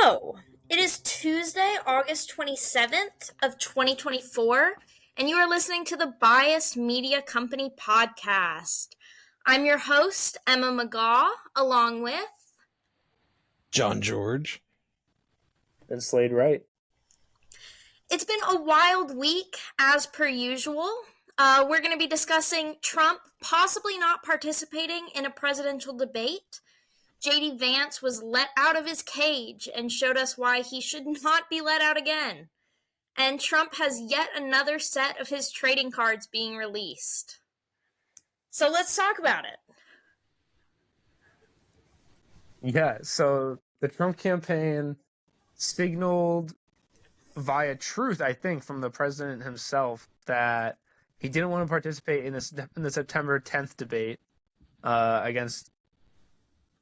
So, it is Tuesday, August 27th of 2024, and you are listening to the Biased Media Company podcast. I'm your host, Emma McGaw, along with John George. And Slade Wright. It's been a wild week, as per usual. We're going to be discussing Trump possibly not participating in a presidential debate. J.D. Vance was let out of his cage and showed us why he should not be let out again. And Trump has yet another set of his trading cards being released. So let's talk about it. Yeah, so the Trump campaign signaled via truth, I think, from the president himself that he didn't want to participate in the September 10th debate against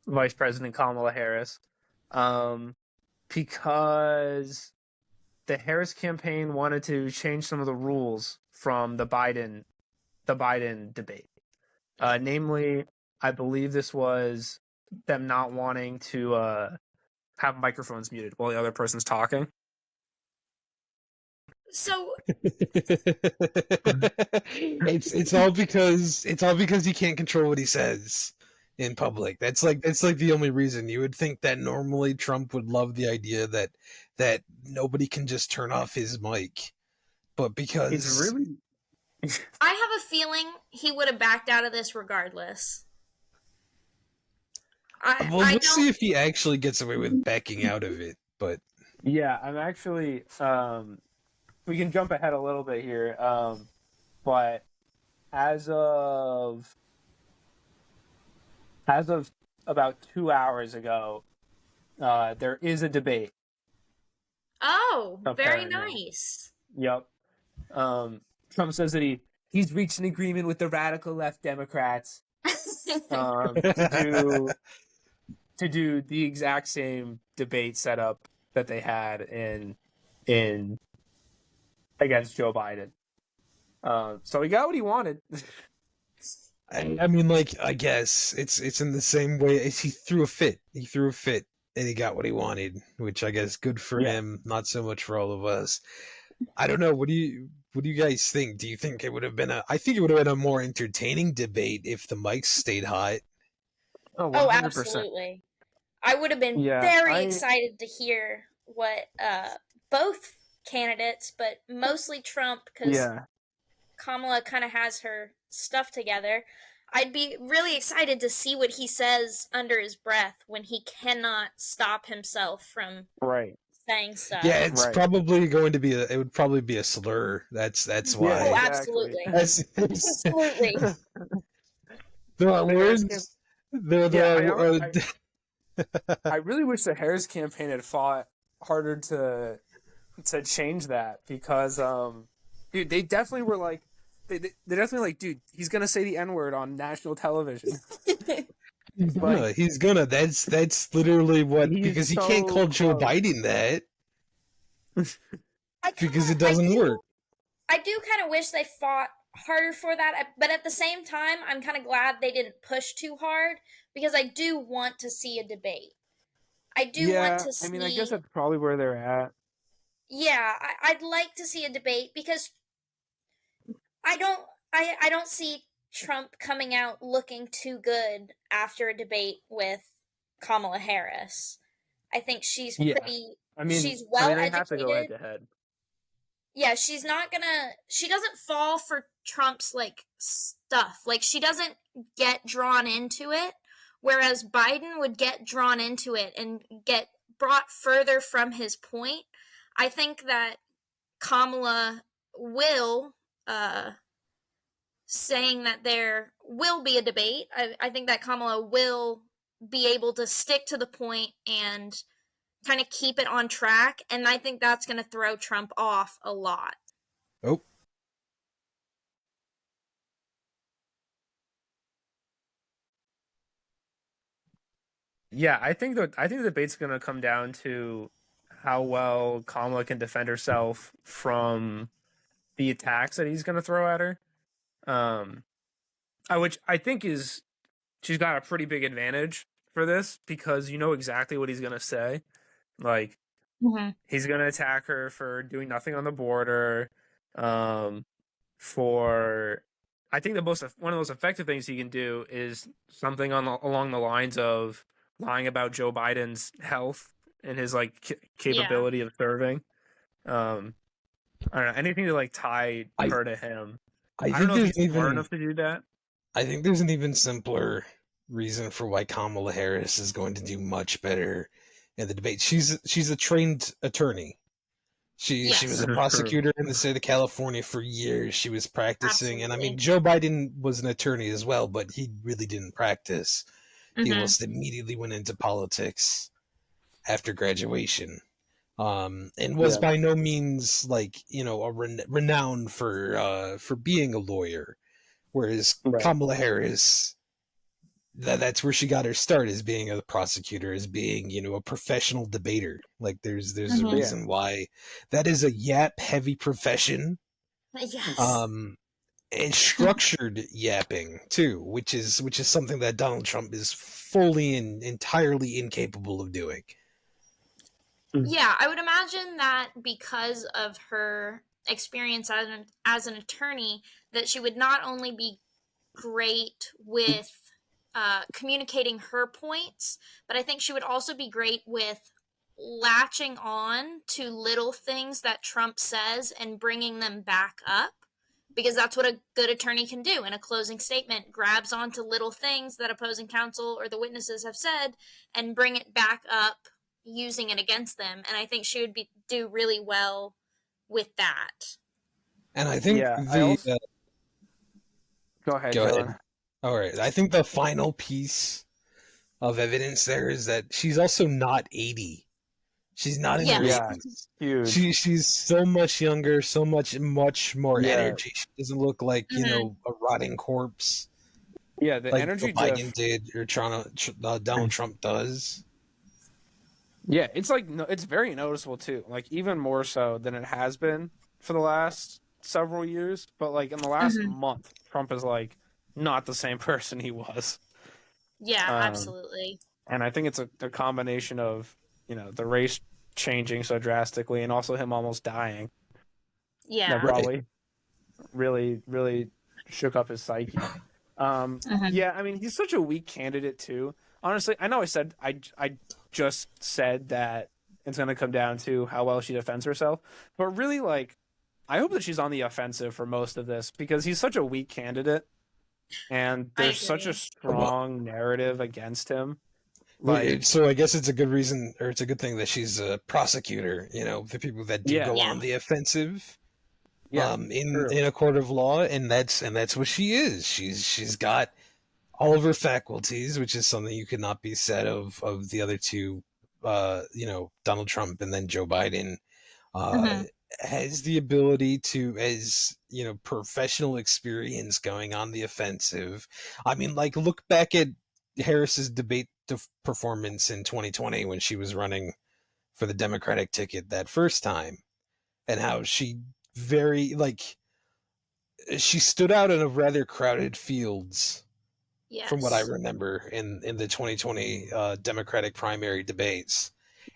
Vice President Kamala Harris because the Harris campaign wanted to change some of the rules from the Biden debate. Namely, I believe this was them not wanting to have microphones muted while the other person's talking. So it's all because he can't control what he says in public. That's like the only reason. You would think that normally Trump would love the idea that nobody can just turn off his mic, but because It's really I have a feeling he would have backed out of this regardless. we'll see if he actually gets away with backing out of it. But yeah, I'm actually we can jump ahead a little bit here, but as of about 2 hours ago, there is a debate. Oh, very Apparently. nice. Yep. Trump says that he's reached an agreement with the radical left Democrats to do the exact same debate setup that they had in against Joe Biden. So he got what he wanted. I mean, like, I guess it's in the same way as he threw a fit. He threw a fit and he got what he wanted, which I guess good for him, not so much for all of us. I don't know. What do you guys think? Do you think it would have been I think it would have been a more entertaining debate if the mics stayed hot. Oh, 100%. Oh, absolutely. I would have been very excited to hear what both candidates, but mostly Trump, because Kamala kind of has her stuff together. I'd be really excited to see what he says under his breath when he cannot stop himself from saying stuff. Yeah, it's probably going to be it would probably be a slur. That's why. Oh, absolutely. Absolutely. The words. I really wish the Harris campaign had fought harder to change that, because dude, they definitely were like they're definitely like, dude, he's gonna say the N-word on national television. He's gonna. That's literally what, because he can't call Joe Biden that. Because it doesn't work. I do kind of wish they fought harder for that, but at the same time, I'm kind of glad they didn't push too hard, because I do want to see a debate. I do want to see... I mean, I guess that's probably where they're at. Yeah, I'd like to see a debate, because I don't see Trump coming out looking too good after a debate with Kamala Harris. I think she's pretty... she's well educated. They have to go head to head. Yeah, she doesn't fall for Trump's, like, stuff. Like, she doesn't get drawn into it, whereas Biden would get drawn into it and get brought further from his point. I think that Kamala will, saying that there will be a debate, I think that Kamala will be able to stick to the point and kind of keep it on track, and I think that's going to throw Trump off a lot. Oh. Yeah, I think the debate's going to come down to how well Kamala can defend herself from the attacks that he's going to throw at her. Which I think she's got a pretty big advantage for this, because you know exactly what he's going to say. Like, Mhm. he's going to attack her for doing nothing on the border. For I think one of the most effective things he can do is something along the lines of lying about Joe Biden's health and his like Yeah. capability of serving. Um, I don't know, anything to like tie I her to him. I I don't think know if there's he's smart even enough to do that. I think there's an even simpler reason for why Kamala Harris is going to do much better in the debate. She's a trained attorney. She was Yes. a This is true. prosecutor in the state of California for years. She was practicing, and I mean Absolutely. Joe Biden was an attorney as well, but he really didn't practice. He Mhm. almost immediately went into politics after graduation, and was Yeah. by no means like a renowned for being a lawyer. Whereas Right. Kamala Harris, that's where she got her start, as being a prosecutor, as being a professional debater. Like there's a Mhm. Yeah. reason why that is a yap heavy profession, Yes. um and structured yapping too, which is something that Donald Trump is fully and entirely incapable of doing. Yeah, I would imagine that because of her experience as an attorney, that she would not only be great with communicating her points, but I think she would also be great with latching on to little things that Trump says and bringing them back up. Because that's what a good attorney can do in a closing statement, grabs onto little things that opposing counsel or the witnesses have said and bring it back up using it against them. And I think she would do really well with that. And I think Yeah. I the also go ahead, go ahead. John. All right, I think the final piece of evidence there is that she's also not 80. She's not in her Yes. Yeah. 80s. Huge. She's so much younger, so much more Yeah. energy. She doesn't look like, Mhm. a rotting corpse Yeah. The like Joe energy Biden diff. did or Donald Trump does. Yeah, it's like no, it's very noticeable too. Like even more so than it has been for the last several years. But like in the last Mhm. month, Trump is like not the same person he was. Yeah, Um, absolutely. and I think it's a combination of the race changing so drastically and also him almost dying that Yeah. Right. probably really shook up his psyche. Mhm. Yeah, I mean he's such a weak candidate too. Honestly, I know I just said that it's going to come down to how well she defends herself, but really like I hope that she's on the offensive for most of this because he's such a weak candidate and I there's such a agree. Well, strong narrative against him. Like, so I guess it's a good reason, or it's a good thing that she's a prosecutor. The people that do yeah, go Yeah. on the offensive, yeah, true. in a court of law, and that's what she is. She's got all of her faculties, which is something you could not be said of the other two, Donald Trump and then Joe Biden. Uh, Mhm. has the ability to, as professional experience going on the offensive. I mean, like, look back at Harris's debate performance in 2020 when she was running for the Democratic ticket that first time, and how very like she stood out in a rather crowded fields, from what I Yes. remember in the 2020 Democratic primary debates.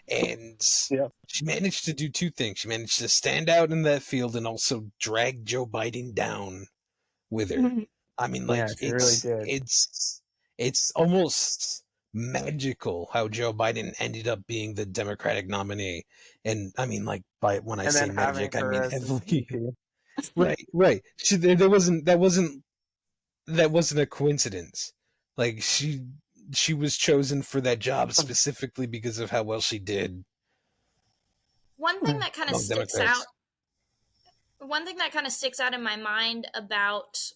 And Yeah, she managed to do two things. She managed to stand out in that field and also drag Joe Biden down with her. Mhm. I mean, like, yeah, she really did. it's almost magical how Joe Biden ended up being the Democratic nominee. And I mean, like, by when I And say then having magic, I her mean as his heavily. VP. Right. There wasn't a coincidence. Like, she was chosen for that job specifically because of how well she did One thing that kind of among sticks out Democrats. one thing that kind of sticks out in my mind about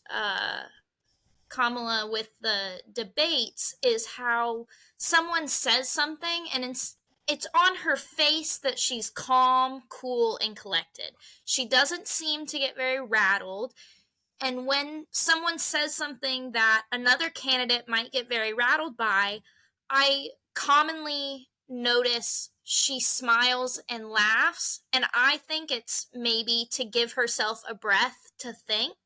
Kamala with the debates is how someone says something and it's on her face that she's calm, cool, and collected. She doesn't seem to get very rattled. And when someone says something that another candidate might get very rattled by, I commonly notice she smiles and laughs. And I think it's maybe to give herself a breath to think.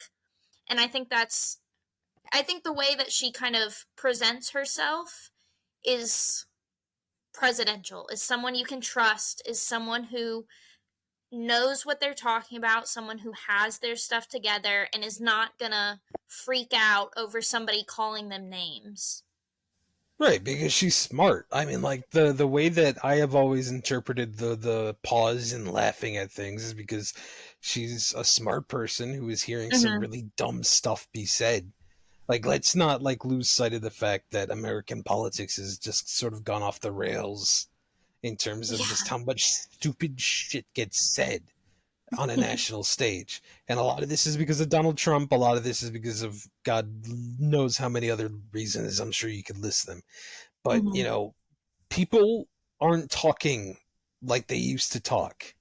And I think the way that she kind of presents herself is presidential, is someone you can trust, is someone who knows what they're talking about, someone who has their stuff together and is not gonna freak out over somebody calling them names. Right, because she's smart. I mean, like the way that I have always interpreted the pause and laughing at things is because she's a smart person who is hearing some Mm-hmm. really dumb stuff be said. Like, let's not like lose sight of the fact that American politics has just sort of gone off the rails in terms of just Yeah. how much stupid shit gets said on a national stage. And a lot of this is because of Donald Trump. A lot of this is because of God knows how many other reasons. I'm sure you could list them. But, Mm-hmm. people aren't talking like they used to talk.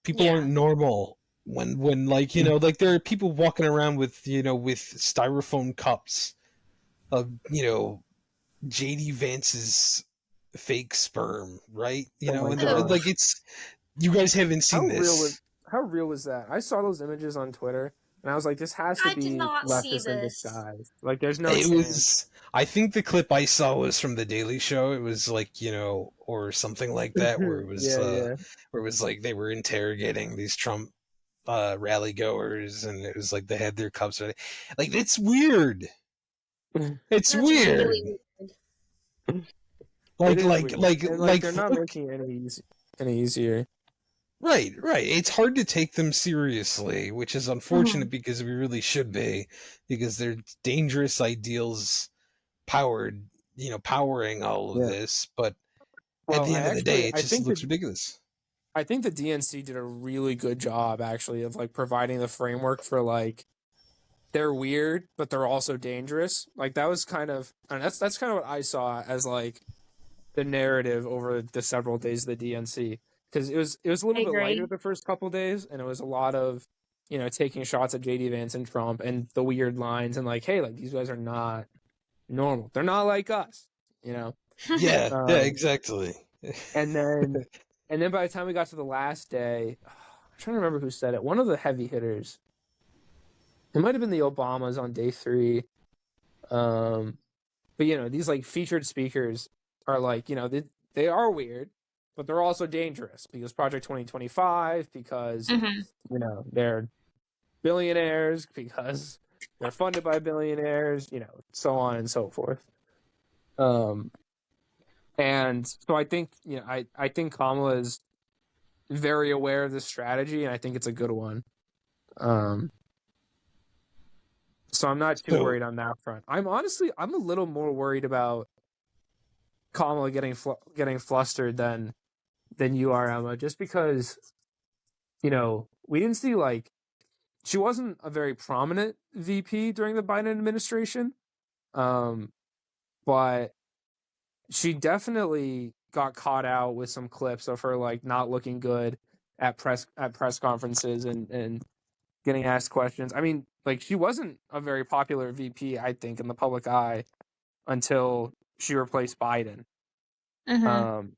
People Yeah. aren't normal when like, like there are people walking around with, with styrofoam cups of, JD Vance's fake sperm, right? Oh my And Oh. like it's you guys haven't How seen real was this. how real was that? I saw those images on Twitter and I was like, this has to I did be not see leftist in this. disguise. Like, there's no It chance. was. I think the clip I saw was from the Daily Show. It was like or something like that, Yeah, yeah. where it was like they were interrogating these Trump rally goers, and it was like they had their cups ready. Like it's weird. It's That's weird. really weird. It Like is like weird, like and like like they're not look. making it any easier. Right, right. It's hard to take them seriously, which is Mm-hmm. unfortunate because we really should be, because they're dangerous ideals powering all of Yeah. this. But at Well, the end of the day, it I just think looks ridiculous. the DNC did a really good job actually of like providing the framework for like they're weird, but they're also dangerous. Like that was kind of, and that's kind of what I saw as like the narrative over the several days of the DNC, because it was a I little bit lighter agree. the first couple days, and it was a lot of taking shots at JD Vance and Trump and the weird lines and like, hey, like these guys are not normal. They're not like us, you know. Yeah, yeah, Um, exactly. and then by the time we got to the last day, I'm trying to remember who said it. One of the heavy hitters. It might have been the Obamas on day 3. Um, but these like featured speakers are like, they are weird, but they're also dangerous because Project 2025, because Mm-hmm. they're billionaires, because they're funded by billionaires, so on and so forth. And so I think, I think Kamala is very aware of this strategy, and I think it's a good one. So I'm not too So worried on that front. I'm a little more worried about Kamala getting flustered than you are, Emma, just because we didn't see like she wasn't a very prominent VP during the Biden administration, but she definitely got caught out with some clips of her like not looking good at press conferences and getting asked questions. I mean, like she wasn't a very popular VP, I think, in the public eye until she replaced Biden. Mm-hmm. Um,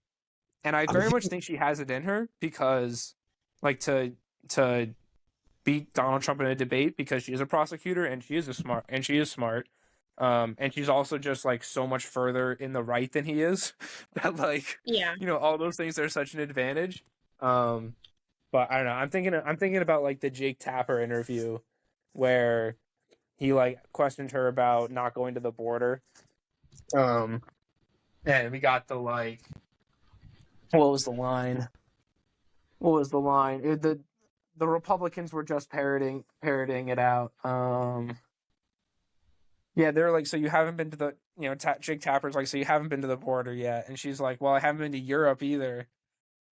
and I I very much think, think she has it in her because, like, to beat Donald Trump in a debate, because she is a prosecutor and she is smart. And she's also just like so much further in the right than he is that like Yeah. all those things are such an advantage. But I don't know. I'm thinking about like the Jake Tapper interview where he like questioned her about not going to the border. And we got the like, what was the line? What was the line? The Republicans were just parroting it out. Yeah, they're like, so you haven't been to the Jake Tapper's like, so you haven't been to the border yet, and she's like, well, I haven't been to Europe either.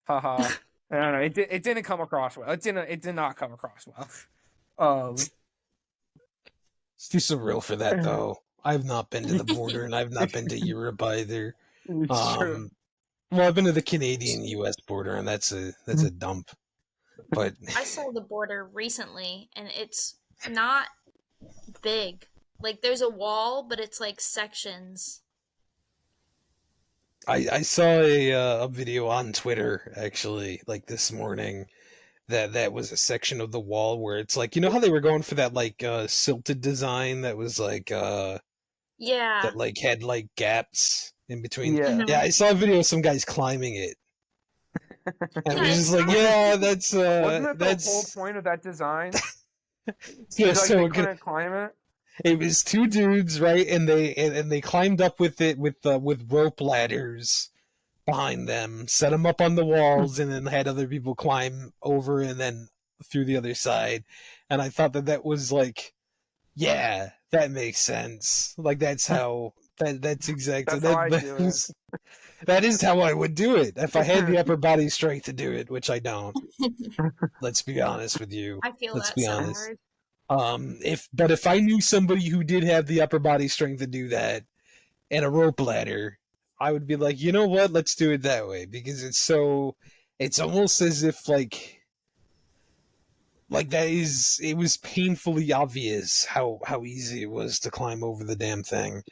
Haha. I don't know. It didn't come across well. It did not come across well. it's too surreal for that though. I've not been to the border, and I've not been to Europe either. It's true. Um, well, I've been to the Canadian-U.S. border, and that's a dump. But I saw the border recently and it's not big. Like there's a wall, but it's like sections. I saw a video on Twitter actually, like this morning, that was a section of the wall where it's like how they were going for that like silted design that was like Yeah. that like had like gaps in between. Yeah. Yeah, I saw a video of some guys climbing it. And Yeah, it was it's just like, not. yeah, Wasn't that the whole that's point of that design? yeah. Is like they So couldn't climb it? it was two dudes, right? And they climbed up with it with rope ladders behind them, set them up on the walls, and then had other people climb over and then through the other side. And I thought that was like, yeah, that makes sense. Like that's exactly That's how I do it. that is how I would do it if I had the upper body strength to do it, which I don't. Let's be honest with you. I feel Let's that be so honest. hard. If I knew somebody who did have the upper body strength to do that and a rope ladder, I would be like, you know what? Let's do it that way because it's almost as if like that is it was painfully obvious how easy it was to climb over the damn thing.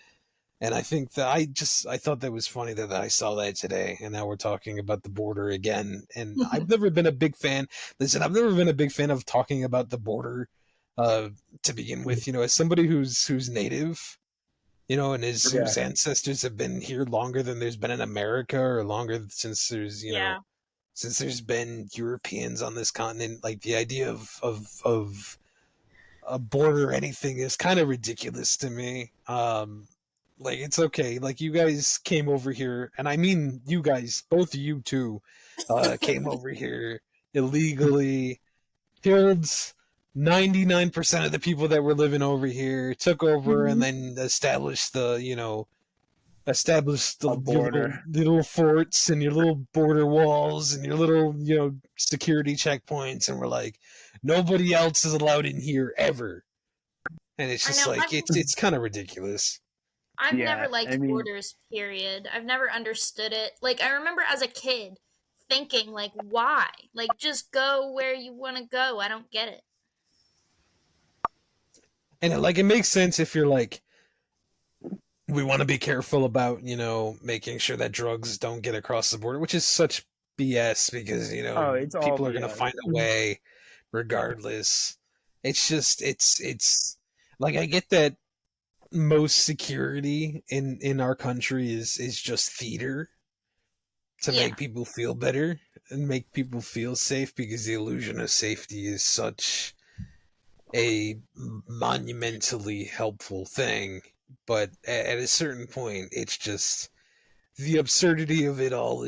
And I think that I thought that was funny that I saw that today, and now we're talking about the border again. And I've never been a big fan. Listen, I've never been a big fan of talking about the border uh, to begin with. You know, as somebody who's native, you know, and Yeah. whose ancestors have been here longer than there's been in America, or longer since there's Yeah. since there's been Europeans on this continent. Like the idea of a border or anything is kind of ridiculous to me. Like it's okay. Like you guys came over here, and I mean you guys, both of you two, came over here illegally, killed 99% of the people that were living over here, took over, and Mhm. then established established A your border. little forts and your little border walls and your little security checkpoints, and we're like, nobody else is allowed in here ever. And it's I just know. like it's kind of ridiculous. I've never Yeah. I liked mean, borders, period. I've never understood it. Like, I remember as a kid thinking, like, why? Like, just go where you want to go. I don't get it. And it makes sense if you're like, we want to be careful about making sure that drugs don't get across the border, which is such BS because oh, it's all people are going to BS. find a way regardless. It's just it's like I get that most security in our country is just theater to Yeah. make people feel better and make people feel safe because the illusion of safety is such a monumentally helpful thing, but at a certain point it's just the absurdity of it all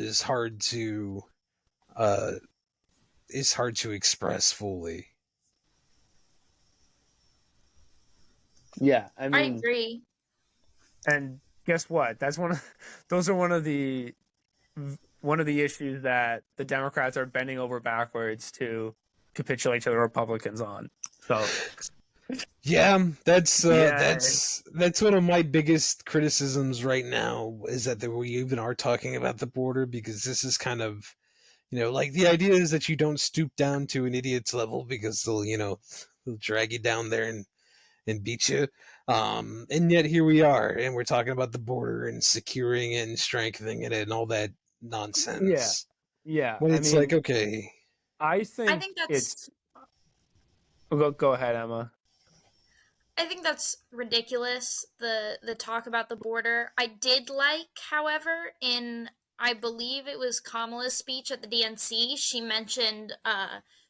uh is hard to express fully. Yeah. I I mean, agree. and guess what? That's those are one of the issues that the Democrats are bending over backwards to capitulate to the Republicans on. So Yeah, yeah, that's one of my biggest criticisms right now is that we even are talking about the border because this is kind of like the idea is that you don't stoop down to an idiot's level because they'll drag you down there and beat you. And yet here we are, and we're talking about the border and securing it and strengthening it and all that yeah, nonsense. yeah. When I it's like, mean, okay, I I think think that's it's. Go ahead, Emma. I think that's ridiculous. The talk about the border. I did like, however, in I believe it was Kamala's speech at the DNC, she mentioned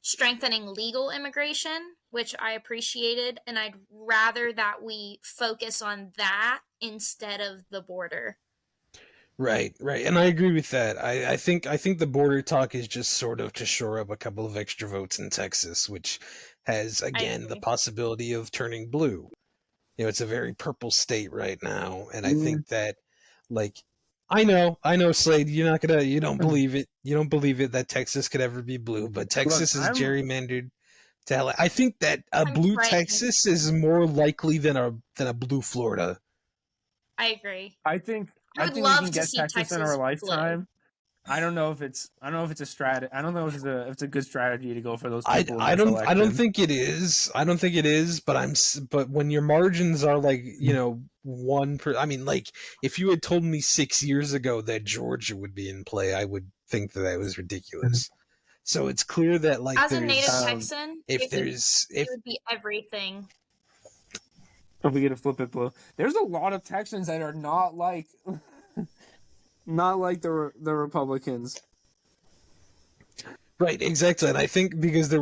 strengthening legal immigration, which I appreciated, and I'd rather that we focus on that instead of the border. right, and I agree with that. I think the border talk is just sort of to shore up a couple of extra votes in Texas, which has I again the agree. possibility of turning blue. It's a very purple state right now, and I Mm. think that, like, I know, Slade, you don't believe it. You don't believe it that Texas could ever be blue, but Look, Texas is I'm. gerrymandered to hell. I think that a I'm blue praying. Texas is more likely than a blue Florida. I agree. I I would think we love can to get see Texas in our Texas blue. lifetime. I don't know if it's a strat. I don't know if it's a good strategy to go for those people in I this don't election. think it is. I don't think it is. But when your margins are like one per, I mean, like if you had told me 6 years ago that Georgia would be in play, I would think that was ridiculous. So it's clear that like As a native there's Um, Texan, if there's it if would be everything. if we get a flip it blue, there's a lot of Texans that are not like Not like the Republicans. Right, exactly. And I think because it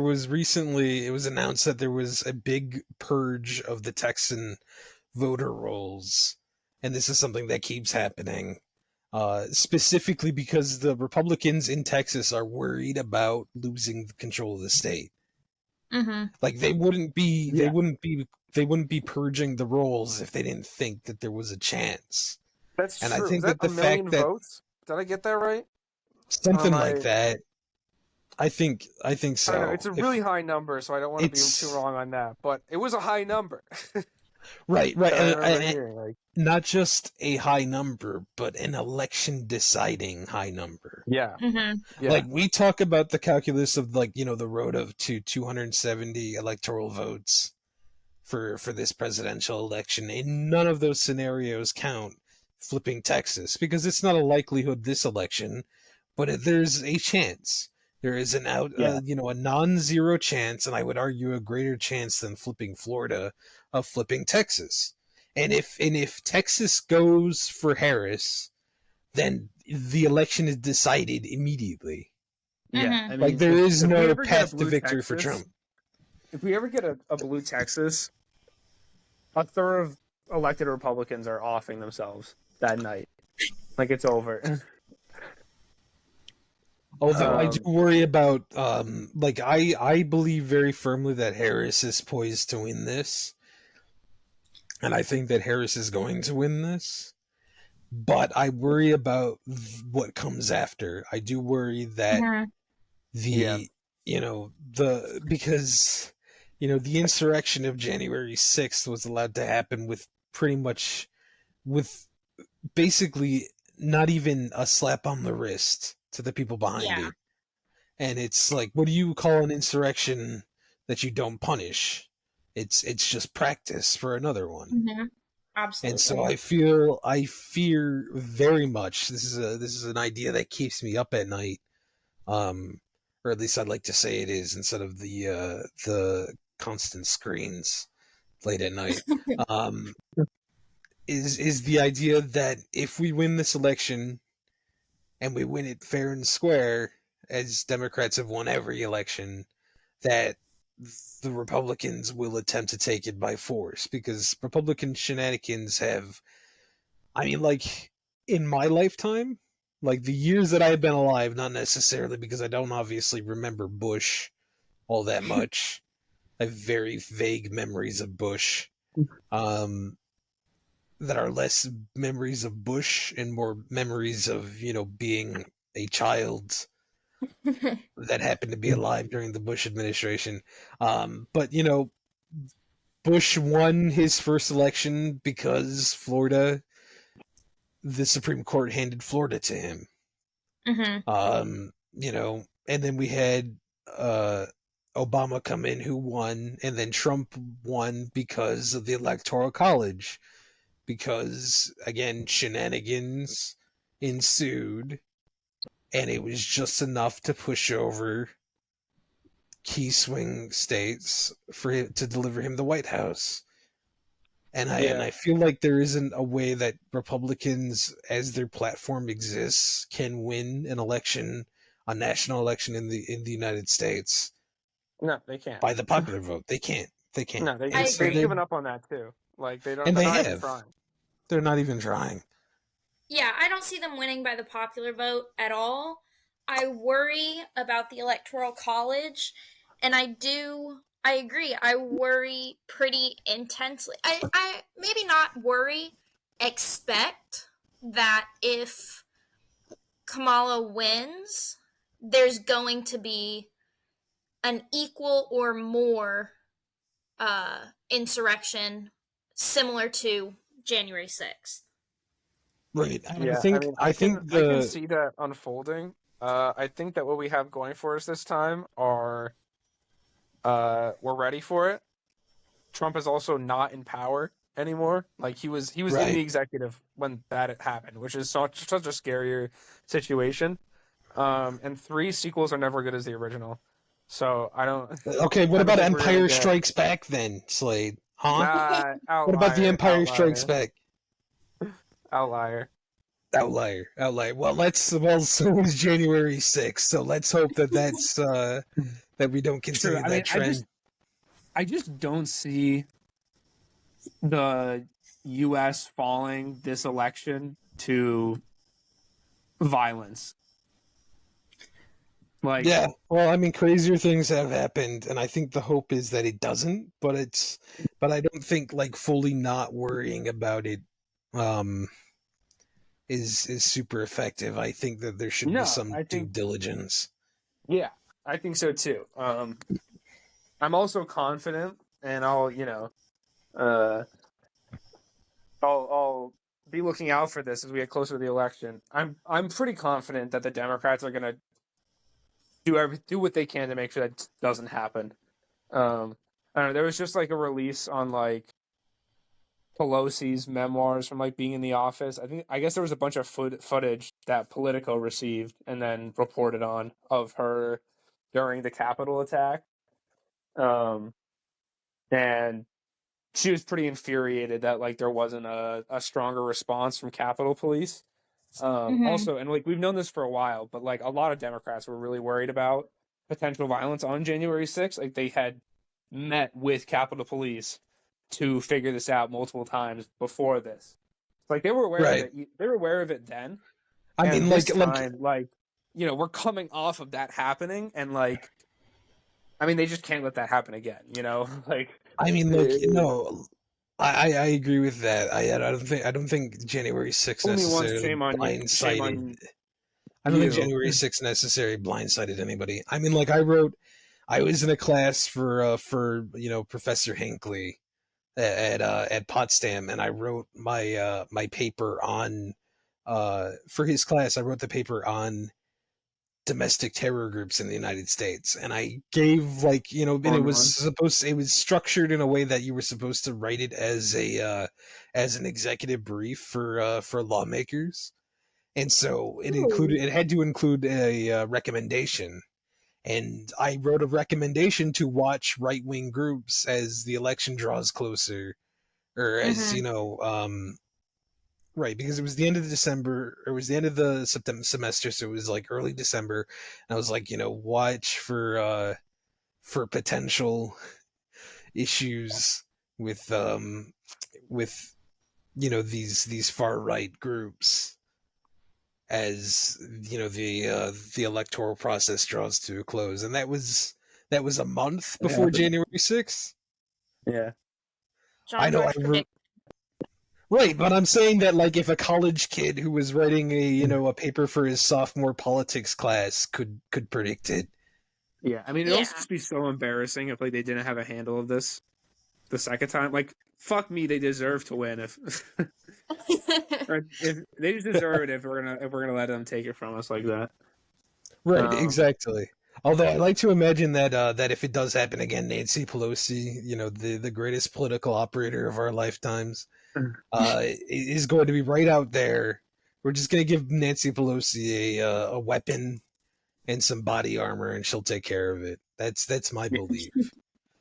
was announced that there was a big purge of the Texan voter rolls, and this is something that keeps happening. Specifically because the Republicans in Texas are worried about losing control of the state. Mm-hmm. Like they wouldn't be purging the rolls if they didn't think that there was a chance. That's And I true. Is think that that a the fact million that votes? Did I get that right? Or am something like I? that, I think I don't know. It's so. a really If high number, so I don't want to be too it's wrong on that. But it was a high number right, that I right, remember hearing. Like, not just a high number, but an election deciding high number. yeah, Mm-hmm. yeah, Like we talk about the calculus of like the road of to 270 electoral votes for this presidential election. In none of those scenarios count flipping Texas because it's not a likelihood this election, but there's a chance. There is yeah, a non-zero chance, and I would argue a greater chance than flipping Florida of flipping Texas. And if Texas goes for Harris, then the election is decided immediately. yeah. Mm-hmm. I Like mean, there is if we no ever get a path to blue victory for Trump. Texas, if we ever get a blue Texas, a third of elected Republicans are offing themselves that night. Like it's over. Although I do um, worry about, like I believe very firmly that Harris is poised to win this, and I think that Harris is going to win this. But I worry about what comes after. I do worry that Mm-hmm. yeah, the because the insurrection of January 6th was allowed to happen with pretty much with basically not even a slap on the wrist to the people behind Yeah. it. And it's like, what do you call an insurrection that you don't punish? It's just practice for another one. Mm-hmm. And so Absolutely. I fear very much this is an idea that keeps me up at night. Um or at least I'd like to say it is instead of the constant screens late at night. Um is the idea that if we win this election and we win it fair and square, as Democrats have won every election, that the Republicans will attempt to take it by force because Republican shenanigans have, I mean, like in my lifetime, like the years that I've been alive, not necessarily because I don't obviously remember Bush all that much. I have very vague memories of Bush. Um, that are less memories of Bush and more memories of, being a child that happened to be alive during the Bush administration. But Bush won his first election because the Supreme Court handed Florida to him. Mm-hmm. And then we had Obama come in who won, and then Trump won because of the Electoral College. Because, again, shenanigans ensued, and it was just enough to push over key swing states for him to deliver him the White House. And yeah. I feel like there isn't a way that Republicans, as their platform exists, can win an election, a national election in the United States No, they can't. by the popular vote. They can't. They can't. No, they I And so they've agree. given up on that too. Like they don't. and They're they not even have. trying. They're not even trying. Yeah, I don't see them winning by the popular vote at all. I worry about the Electoral College, and I agree. I worry pretty intensely. I maybe not worry, expect that if Kamala wins, there's going to be an equal or more insurrection similar to January 6th. Right. And I Yeah, I think mean, I think I can the see that unfolding. I think that what we have going for us this time are we're ready for it. Trump is also not in power anymore. Like he was in the right. executive when that happened, which is such a scarier situation. And three sequels are never good as the original. So Okay, what I don't about think we're gonna Empire get Strikes Back then, Slade? Huh? What about the outlier, Empire Strikes Back? outlier. Outlier. Well, so was January 6th. So let's hope that that we don't continue True. I that mean, trend. I just don't see the U.S. falling this election to violence. Like, Yeah. Well, I mean, crazier things have happened, and I think the hope is that it doesn't. But I don't think like fully not worrying about it, um, is super effective. I think that there should be no, some I due think, diligence. yeah, I think so too. I'm also confident, and uh, I'll be looking out for this as we get closer to the election. I'm pretty confident that the Democrats are going to do what they can to make sure that doesn't happen. I don't know. There was just like a release on like Pelosi's memoirs from like being in the office. I guess there was a bunch of footage that Politico received and then reported on of her during the Capitol attack. Um, and she was pretty infuriated that like there wasn't a stronger response from Capitol Police. Mm-hmm. Also, and like we've known this for a while, but like a lot of Democrats were really worried about potential violence on January 6th. Like they had met with Capitol Police to figure this out multiple times before this. Like they were aware of Right. it. They were aware of it then, I and mean, this time, like we're coming off of that happening, and like I mean, they just can't let that happen again. Like I mean, eh, no, I agree with that. I don't think January 6th only once. necessarily Shame on you. Shame blindsided. on I don't think you. January 6th necessarily blindsided anybody. I mean, I was in a class for Professor Hinckley at Potsdam, and I wrote my paper on for his class. I wrote the paper on domestic terror groups in the United States, and I gave and On. it was structured in a way that you were supposed to write it as an executive brief for lawmakers, and so it had to include a recommendation, and I wrote a recommendation to watch right wing groups as the election draws closer, or as Mm-hmm. right, because it was the end of December, or it was the end of the September semester, so it was like early December. And I was like, watch for potential issues with these far right groups as the electoral process draws to a close, and that was a month It before happened. January 6th. Yeah. I John know George predict. Right, but I'm saying that like if a college kid who was writing a paper for his sophomore politics class could predict it. Yeah, I mean, it'd also Yeah. just be so embarrassing if like they didn't have a handle of this the second time. Like, fuck me, they deserve to win if, or if they just deserve it if we're gonna let them take it from us like that. Right, Um, exactly. Although I like to imagine that if it does happen again, Nancy Pelosi, the greatest political operator of our lifetimes, is going to be right out there. We're just going to give Nancy Pelosi a weapon and some body armor, and she'll take care of it. That's my belief.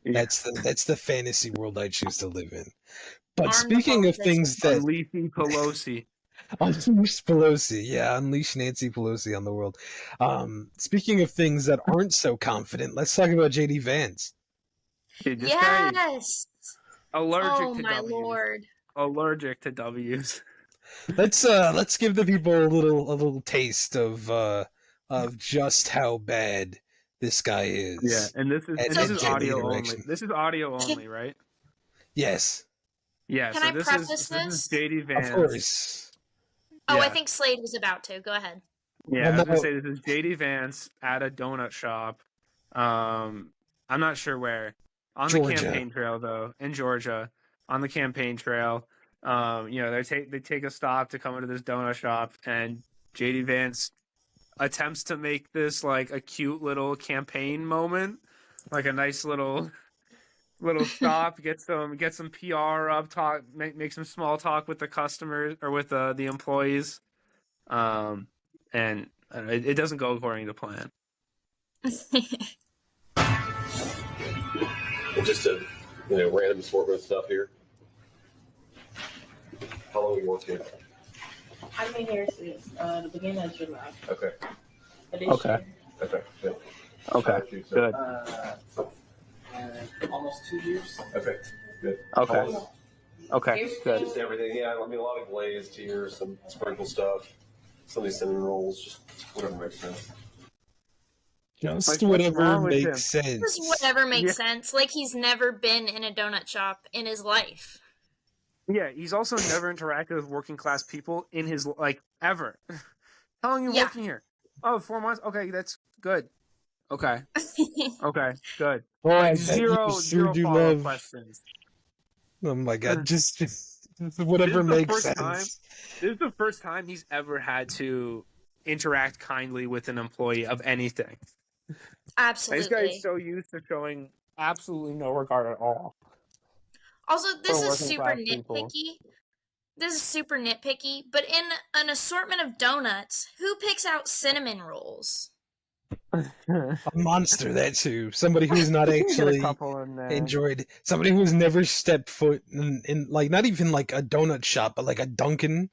yeah, That's the fantasy world I choose to live in. But Arm the speaking of things politicians. that unleashing Pelosi. unleash Pelosi, yeah, unleash Nancy Pelosi on the world. Speaking of things that aren't so confident, let's talk about JD Vance. Dude, this guy Yes. allergic Oh to my W's. lord. Allergic to W's. Let's give the people a little taste of just how bad this guy Yeah, is and this is at, and So this at is can getting audio only. elections. This is audio can, only, right? Yes, Yeah. can So I this is preface this is this? JD of Vance. course. Oh, I Yeah. think Slade was about to. Go ahead. Yeah, Well, I was gonna no, say this is JD Vance at a donut shop. I'm not sure where. On the Georgia. campaign trail though, in Georgia, on the campaign trail. They take a stop to come into this donut shop, and JD Vance attempts to make this like a cute little campaign moment, like a nice little stop, get some PR up, make some small talk with the customers or with the employees. And it doesn't go according to plan. Just a random sport with stuff here. How long have you worked here? I've been here since the beginning of July. Okay. Okay. Okay. Good. Okay. Good. Almost 2 years. Okay. Good. Okay. Okay. Good. Just everything. Yeah. I mean, a lot of glaze, tears, some sprinkle stuff, some of these cinnamon rolls, just whatever makes sense. Just Like, what's whatever wrong with him? makes sense. Just whatever makes Yeah. sense. Like he's never been in a donut shop in his life. Yeah, he's also never interacted with working class people in his ever. How long are you Yeah. working here? Oh, 4 months. Okay, that's good. Okay. Okay, good. Oh, I Like bet zero you sure do follow-up love. questions. Oh my god, just This whatever is the makes first sense. time. This is the first time he's ever had to interact kindly with an employee of anything. Absolutely. This guy is so used to showing absolutely no regard at all. Also, this for is working super class nitpicky. people. This is super nitpicky, but in an assortment of donuts, who picks out cinnamon rolls? A monster, that too. Somebody who's not Get a actually couple in there. enjoyed. Somebody who's never stepped foot in like not even like a donut shop, but like a Dunkin'.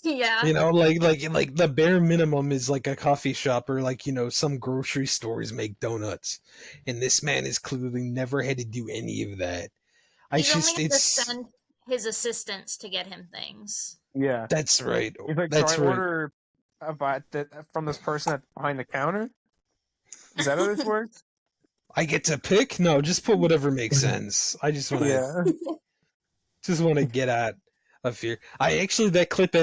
Yeah. You know, like the bare minimum is like a coffee shop or like, you know, some grocery stores make donuts. And this man has clearly never had to do any of that. He's only It's had to send his assistants to get him things. Yeah. that's right. He's like, That's so I right. order from this person that's behind the counter? Is that how this works? I get to pick? No, just put whatever makes sense. I just want to get out of here. That clip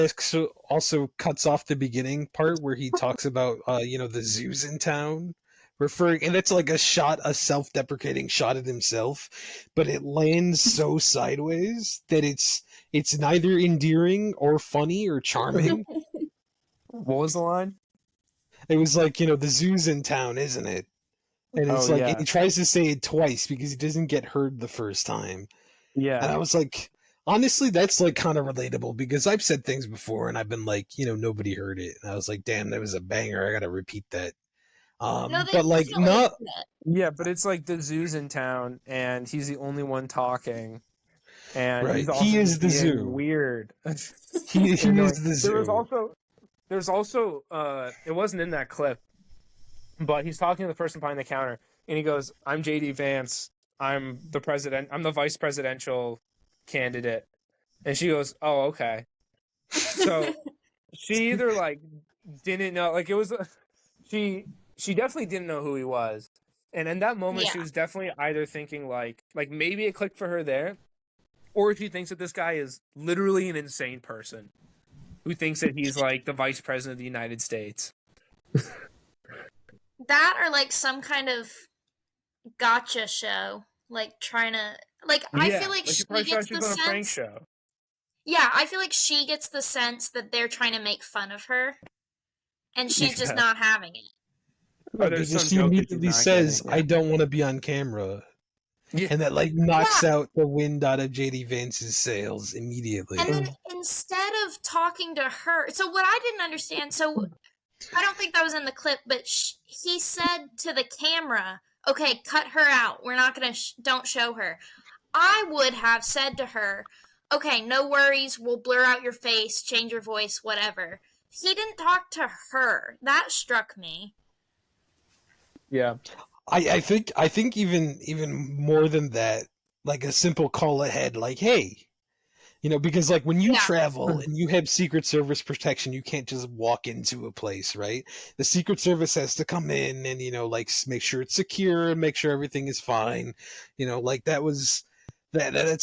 also cuts off the beginning part where he talks about you know, the zoos in town, referring, and it's like a self-deprecating shot at himself, but it lands so sideways that it's neither endearing or funny or charming. What was the line? It was like, you know, the zoo's in town, isn't it? And it's Oh, like, yeah. and he tries to say it twice because he doesn't get heard the first time. Yeah. And I was like, honestly, that's like kind of relatable because I've said things before and I've been like, you know, nobody heard it. And I was like, damn, that was a banger. I got to repeat that. No, they But like, definitely not did it. Yeah, but it's like the zoo's in town, and he's the only one talking, and right. he's also He is just the being zoo. Weird. He is Annoying. the zoo. There's also it wasn't in that clip, but he's talking to the person behind the counter, and he goes, "I'm JD Vance. I'm the vice presidential candidate," and she goes, "Oh, okay." So she either like didn't know, like it was she definitely didn't know who he was, and in that moment she Yeah. was definitely either thinking like maybe it clicked for her there, or she thinks that this guy is literally an insane person who thinks that he's like the vice president of the United States. That or like some kind of gotcha show, like trying to I feel like she probably thought gets she the was on a prank sense. show. Yeah, I feel like she gets the sense that they're trying to make fun of her, and she's just Yeah. not having it. Oh, there's Because some she joke that she's immediately not says, getting, I yeah. don't want to be on camera. Yeah. And that like knocks out the wind out of JD Vance's sails immediately. And then instead of talking to her, so what I didn't understand, so I don't think that was in the clip, but he said to the camera, "Okay, cut her out. We're not gonna don't show her." I would have said to her, "Okay, no worries. We'll blur out your face, change your voice, whatever." He didn't talk to her. That struck me. Yeah. I think even more than that, like a simple call ahead, like, hey, you know, because like when you Yeah. travel and you have Secret Service protection, you can't just walk into a place, right? The Secret Service has to come in and, you know, like make sure it's secure and make sure everything is fine. You know, like that's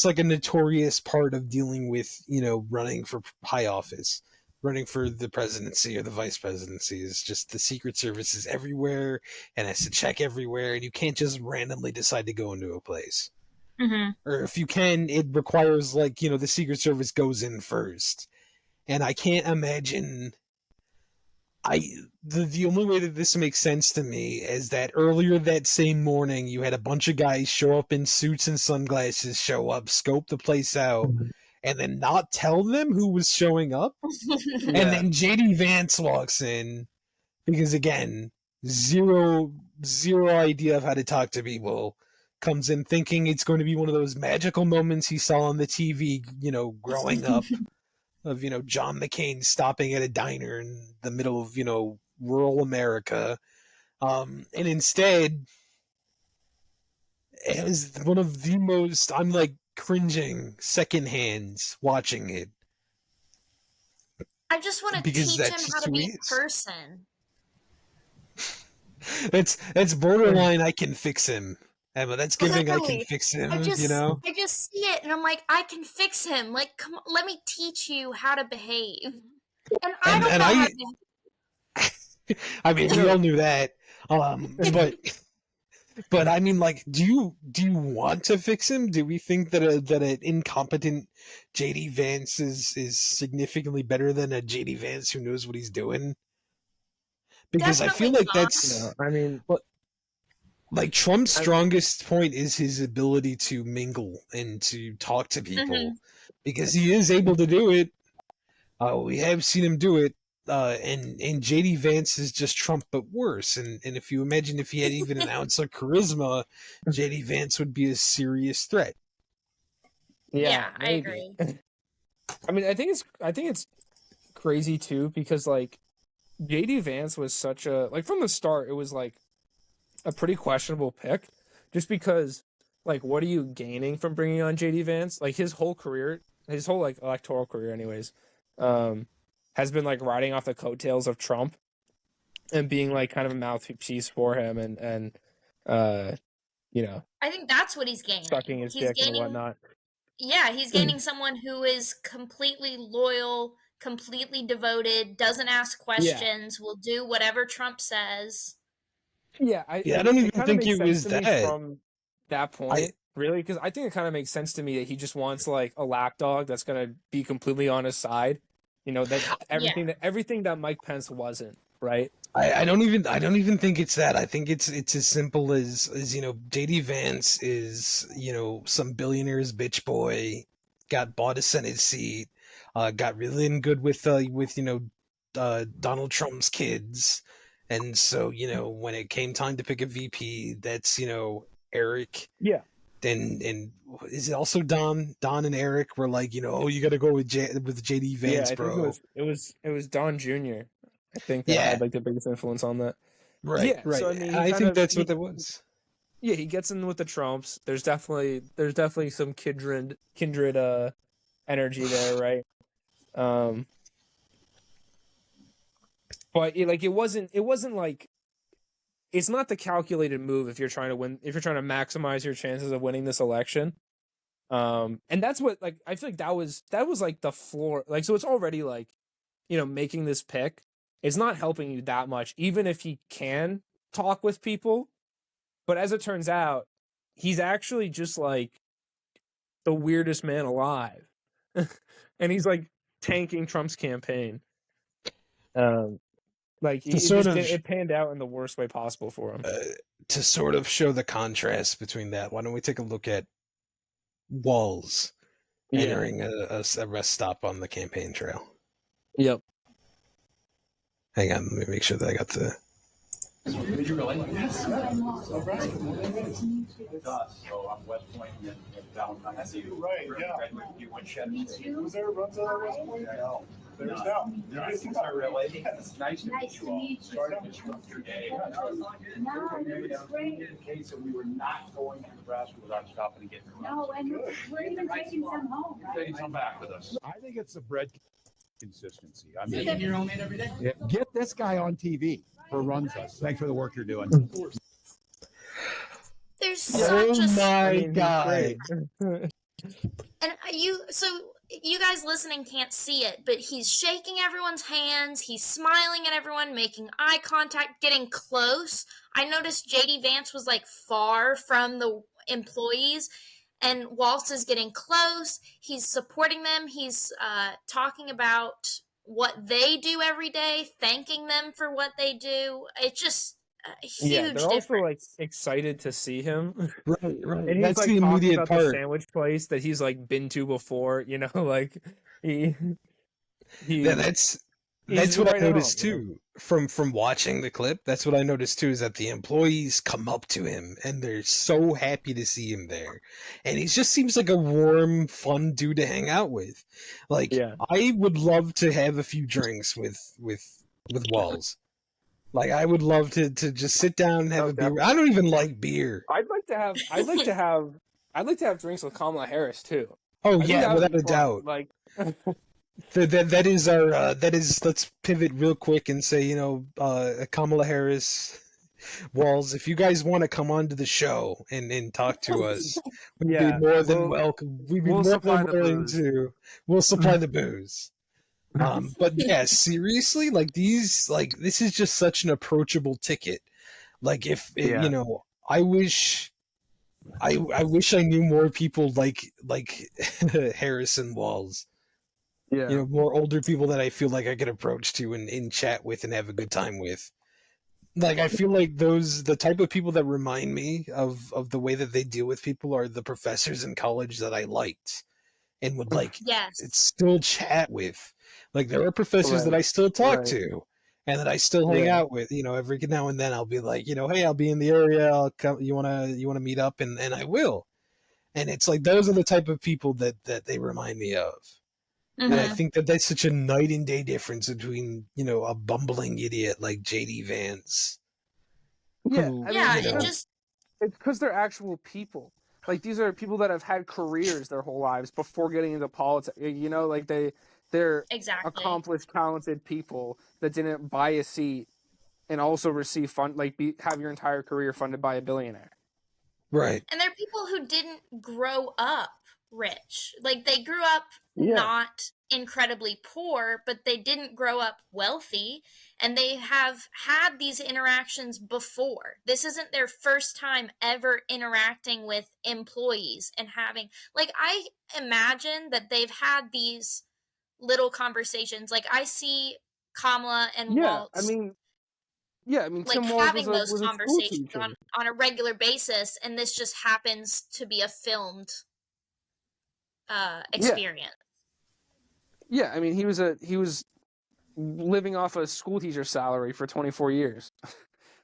like a notorious part of dealing with, you know, running for high office. Running for the presidency or the vice presidency is just the Secret Service is everywhere and has to check everywhere, and you can't just randomly decide to go into a place. Mm-hmm. Or if you can, it requires like, you know, the Secret Service goes in first. And I can't imagine. The only way that this makes sense to me is that earlier that same morning you had a bunch of guys show up in suits and sunglasses, show up, scope the place out, and then not tell them who was showing up. And then JD Vance walks in because again, zero idea of how to talk to people. Comes in thinking it's going to be one of those magical moments he saw on the TV, you know, growing up. of John McCain stopping at a diner in the middle of rural America, and instead it was one of the most, I'm like cringing secondhand watching it I just want to because teach him that's how just to who he be a is. person. That's borderline. I can fix him, Emma. That's giving. I can Literally. fix I him. just I just see it and I'm like, I can fix him. Like, come on, let me teach you how to behave. And I don't And know how to I. behave. I mean, we No, all knew that. But I mean, like, do you want to fix him? Do we think that that an incompetent JD Vance is significantly better than a JD Vance who knows what he's doing? Because I feel Definitely like not. no. that's I mean, like Trump's I, strongest point is his ability to mingle and to talk to people, Hmm. because he is able to do it. We have seen him do it. And JD Vance is just Trump but worse. And if you imagine if he had even an ounce of charisma, JD Vance would be a serious threat. yeah, Yeah, I maybe. agree. I mean, I think it's crazy too because like JD Vance was such a like from the start it was like a pretty questionable pick, just because like what are you gaining from bringing on JD Vance? Like his whole career, his whole like electoral career, anyways, has been like riding off the coattails of Trump and being like kind of a mouthpiece for him and uh you know I think that's what he's sucking gaining. his He's dick and gaining, whatnot. yeah, he's gaining someone who is completely loyal, completely devoted, doesn't ask Yeah, questions, will do whatever Trump says. yeah. Yeah, I don't It even kind of think makes it sense was to me that. from that I point, really, because I think it kind of makes sense to me that he just wants like a lapdog that's gonna be completely on his side. You know that Yeah. everything that Mike Pence wasn't, right? I don't even think it's that. I think it's as simple as JD Vance is some billionaire's bitch boy, got bought a Senate seat, got really in good with Donald Trump's kids, and so when it came time to pick a VP, that's Eric. Yeah, And is it also Don? Don and Eric were like, oh, you got to go with JD yeah. Vance, I think bro. it was Don Jr. I think that Yeah, had like the biggest influence on that. right, Yeah, right. so I mean, I think that's what that was. yeah, he gets in with the Trumps. There's definitely some kindred energy there, right? Um, but it wasn't like it's not the calculated move if you're trying to win if you're trying to maximize your chances of winning this election. And that's what like I feel like that was like the floor. Like so it's already like, making this pick. It's not helping you that much, even if he can talk with people. But as it turns out, he's actually just like the weirdest man alive. And he's like tanking Trump's campaign. Um like To it sort just of it panned out in the worst way possible for him. uh, to sort of show the contrast between that, why don't we take a look at Walls Yeah. entering a rest stop on the campaign trail? Yep. Hang on, let me make sure that I got the. Did you really? Yes. All right. So I'm West Point and downtown. I see you. Right, yeah. You went Shed. Who's there runs out of West Point? No. There's no. It's not really. It's nice to meet you all. Sorry to disrupt your day. No, it was great. In case that we were not going to Nebraska without stopping and getting. No, and we're even taking some home. Taking some back with us. I think it's the bread consistency. I Is mean, it Your homemade every day? get this guy on TV who runs us. Thanks for the work you're doing. There's Oh such a my I mean, he's god! great. and you guys listening can't see it, but he's shaking everyone's hands, he's smiling at everyone, making eye contact, getting close. I noticed JD Vance was like far from the employees, and Waltz is getting close. He's supporting them. He's talking about what they do every day, thanking them for what they do. It's just a Yeah, huge they're also like difference. excited to see him. Right, right. And he's That's like the talking immediate about the part. sandwich place that he's like been to before, like he Yeah, that's That's He's what I right at home. noticed too. From watching the clip, that's what I noticed too, is that the employees come up to him and they're so happy to see him there. And he just seems like a warm, fun dude to hang out with. Like, Yeah. I would love to have a few drinks with Walls. Like, I would love to just sit down and have Oh, a beer. definitely. I don't even like beer. I'd like to have drinks with Kamala Harris too. Oh I think yeah, that would without be a fun. doubt. Like, That is our let's pivot real quick and say, Kamala Harris, Walls, if you guys want to come onto the show and talk to us, we'd be yeah, more than welcome. We'd be we'll more than supply the willing booze. to. We'll supply the booze. But yeah, seriously, like this is just such an approachable ticket. Like if it, Yeah. I wish. I wish I knew more people like Harrison Walls. Yeah. More older people that I feel like I could approach to and chat with and have a good time with. Like, I feel like the type of people that remind me of the way that they deal with people are the professors in college that I liked and would Yes. still chat with. Like, there are professors that Right. I still talk Right. to and that I still hang Yeah. out with. Every now and then I'll be like, hey, I'll be in the area. I'll come. You wanna meet up, and I will. And it's like those are the type of people that they remind me of. And I Yeah. Mhm. think that that's such a night and day difference between, a bumbling idiot like JD Vance, Yeah. who, I mean, Yeah, it's and because just they're actual people. Like these are people that have had careers their whole lives before getting into politics. Like they're exactly. accomplished, talented people that didn't buy a seat and also receive fund have your entire career funded by a billionaire. right, And they're people who didn't grow up rich. Like they grew up Yeah. not incredibly poor, but they didn't grow up wealthy, and they have had these interactions before. This isn't their first time ever interacting with employees and having, like, I imagine that they've had these little conversations. Like I see Kamala and Yeah. Waltz I mean like Tim Walz having those was a school conversations teacher. on a regular basis, and this just happens to be a filmed Yeah. experience. Yeah, I mean he was living off a school teacher salary for 24 years.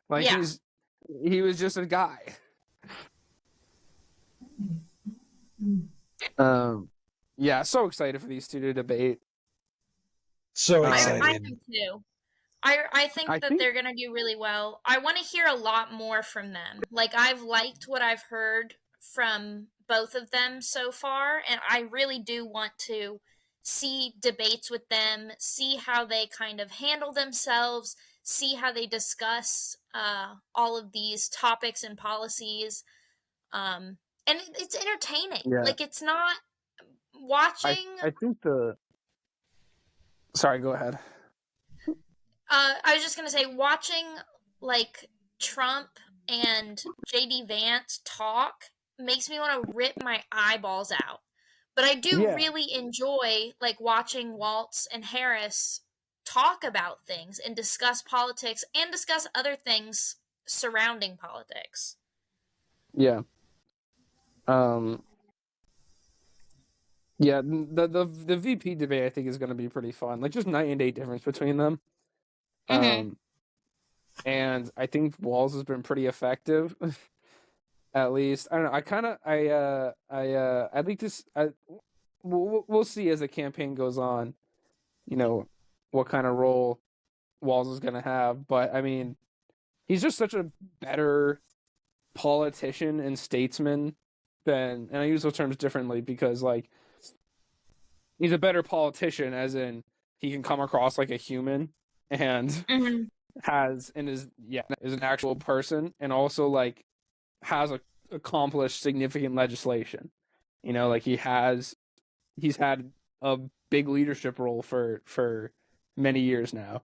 Like Yeah. he was just a guy. Yeah, so excited for these two to debate. so Uh, I excited. am too. I think I that think they're gonna do really well. I want to hear a lot more from them. Like I've liked what I've heard from both of them so far, and I really do want to see debates with them, see how they kind of handle themselves, see how they discuss all of these topics and policies. And it's entertaining. yeah, Like it's not watching. I think the sorry, go ahead. I was just gonna say watching like Trump and JD Vance talk makes me want to rip my eyeballs out. But I do Yeah, really enjoy like watching Waltz and Harris talk about things and discuss politics and discuss other things surrounding politics. yeah. Um yeah, the VP debate I think is going to be pretty fun. Like just night and day difference between them. Mm-hmm. And I think Walls has been pretty effective. At least I don't know. I'd like to. We'll see as the campaign goes on. What kind of role Walls is going to have, but I mean, he's just such a better politician and statesman than, and I use those terms differently because like he's a better politician, as in he can come across like a human and Mm-hmm. is an actual person and also like has accomplished significant legislation. Like he's had a big leadership role for many years now,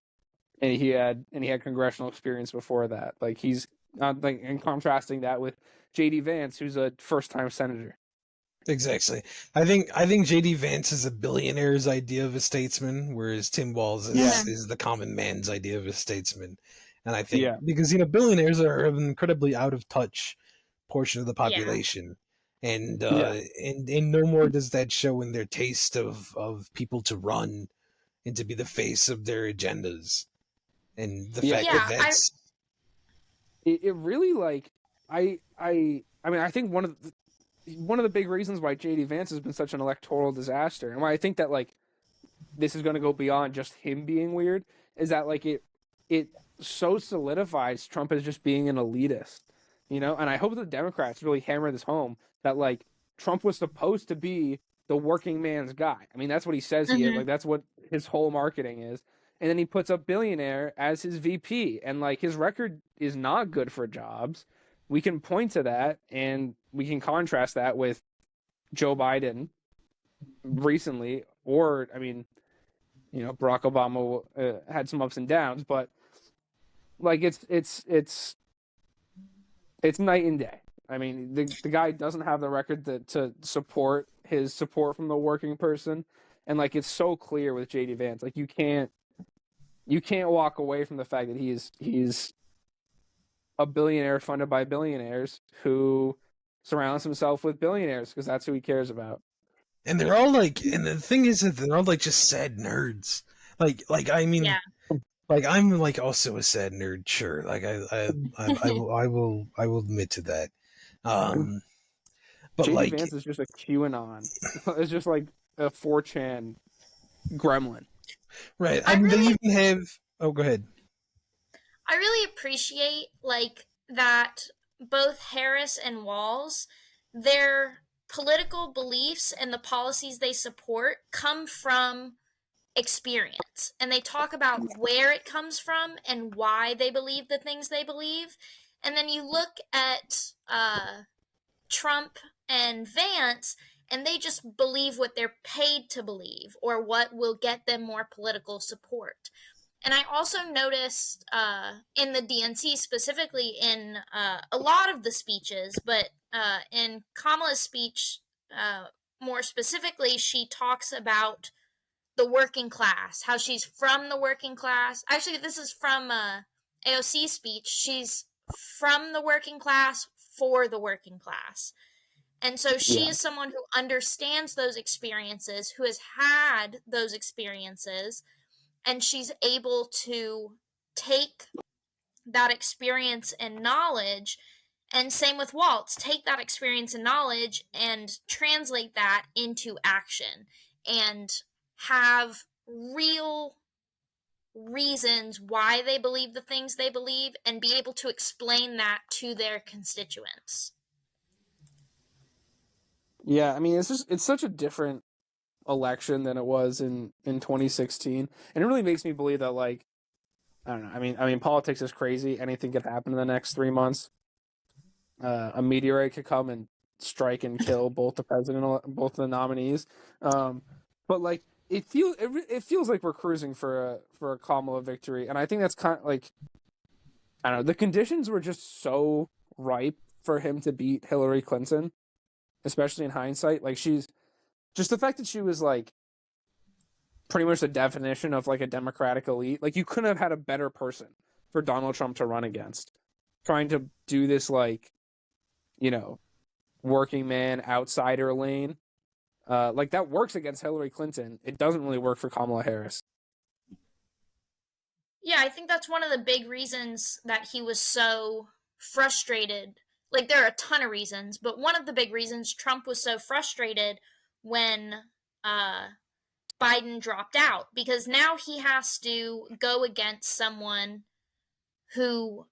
and he had congressional experience before that. Like he's not like, and contrasting that with JD Vance, who's a first-time senator. Exactly. I think JD Vance is a billionaire's idea of a statesman, whereas Tim Walz Yeah. is the common man's idea of a statesman. And I think Yeah. because billionaires are an incredibly out of touch portion of the Yeah. population. And Yeah. and no more does that show in their taste of people to run and to be the face of their agendas. And the Yeah. fact Yeah, that that's It really like I mean I think one of the big reasons why JD Vance has been such an electoral disaster, and why I think that like this is going to go beyond just him being weird, is that like it so solidifies Trump as just being an elitist, you know. And I hope the Democrats really hammer this home, that like Trump was supposed to be the working man's guy. I mean, that's what he says he is. hmm Like that's what his whole marketing is. And then he puts up billionaire as his VP, and like his record is not good for jobs. We can point to that, and we can contrast that with Joe Biden recently, or I mean, you know, Barack Obama had some ups and downs, but like it's night and day. I mean, the guy doesn't have the record to support his support from the working person, and like it's so clear with JD Vance. Like you can't walk away from the fact that he's a billionaire funded by billionaires who surrounds himself with billionaires because that's who he cares about. and they're all like, and the thing is that they're all like just sad nerds. Like I mean, Yeah. like I'm like also a sad nerd, sure. Like I will admit to that. Um, but JD like Vance is just a QAnon. It's just like a 4chan gremlin. right, I I mean they really even have. Oh, go ahead. I really appreciate like that both Harris and Walls, their political beliefs and the policies they support come from experience. And they talk about where it comes from and why they believe the things they believe. And then you look at Trump and Vance, and they just believe what they're paid to believe or what will get them more political support. And I also noticed in the DNC, specifically in a lot of the speeches, but in Kamala's speech, uh, more specifically, she talks about the working class, how she's from the working class. Actually, this is from AOC's speech. She's from the working class for the working class. And so she Yeah. is someone who understands those experiences, who has had those experiences, and she's able to take that experience and knowledge, and same with Waltz, take that experience and knowledge and translate that into action and have real reasons why they believe the things they believe and be able to explain that to their constituents. Yeah, I mean it's such a different election than it was in 2016. And it really makes me believe that like I don't know. I mean politics is crazy. Anything could happen in the next 3 months. A meteorite could come and strike and kill both the president, both the nominees. But like it feels like we're cruising for a Kamala victory, and I think that's kind of like I don't know. The conditions were just so ripe for him to beat Hillary Clinton, especially in hindsight. Like she's just the fact that she was like pretty much the definition of like a Democratic elite. Like you couldn't have had a better person for Donald Trump to run against. Trying to do this like, you know, working man outsider lane. Like that works against Hillary Clinton. It doesn't really work for Kamala Harris. Yeah, I think that's one of the big reasons that he was so frustrated. Like, there are a ton of reasons, but one of the big reasons Trump was so frustrated when uh, Biden dropped out, because now he has to go against someone who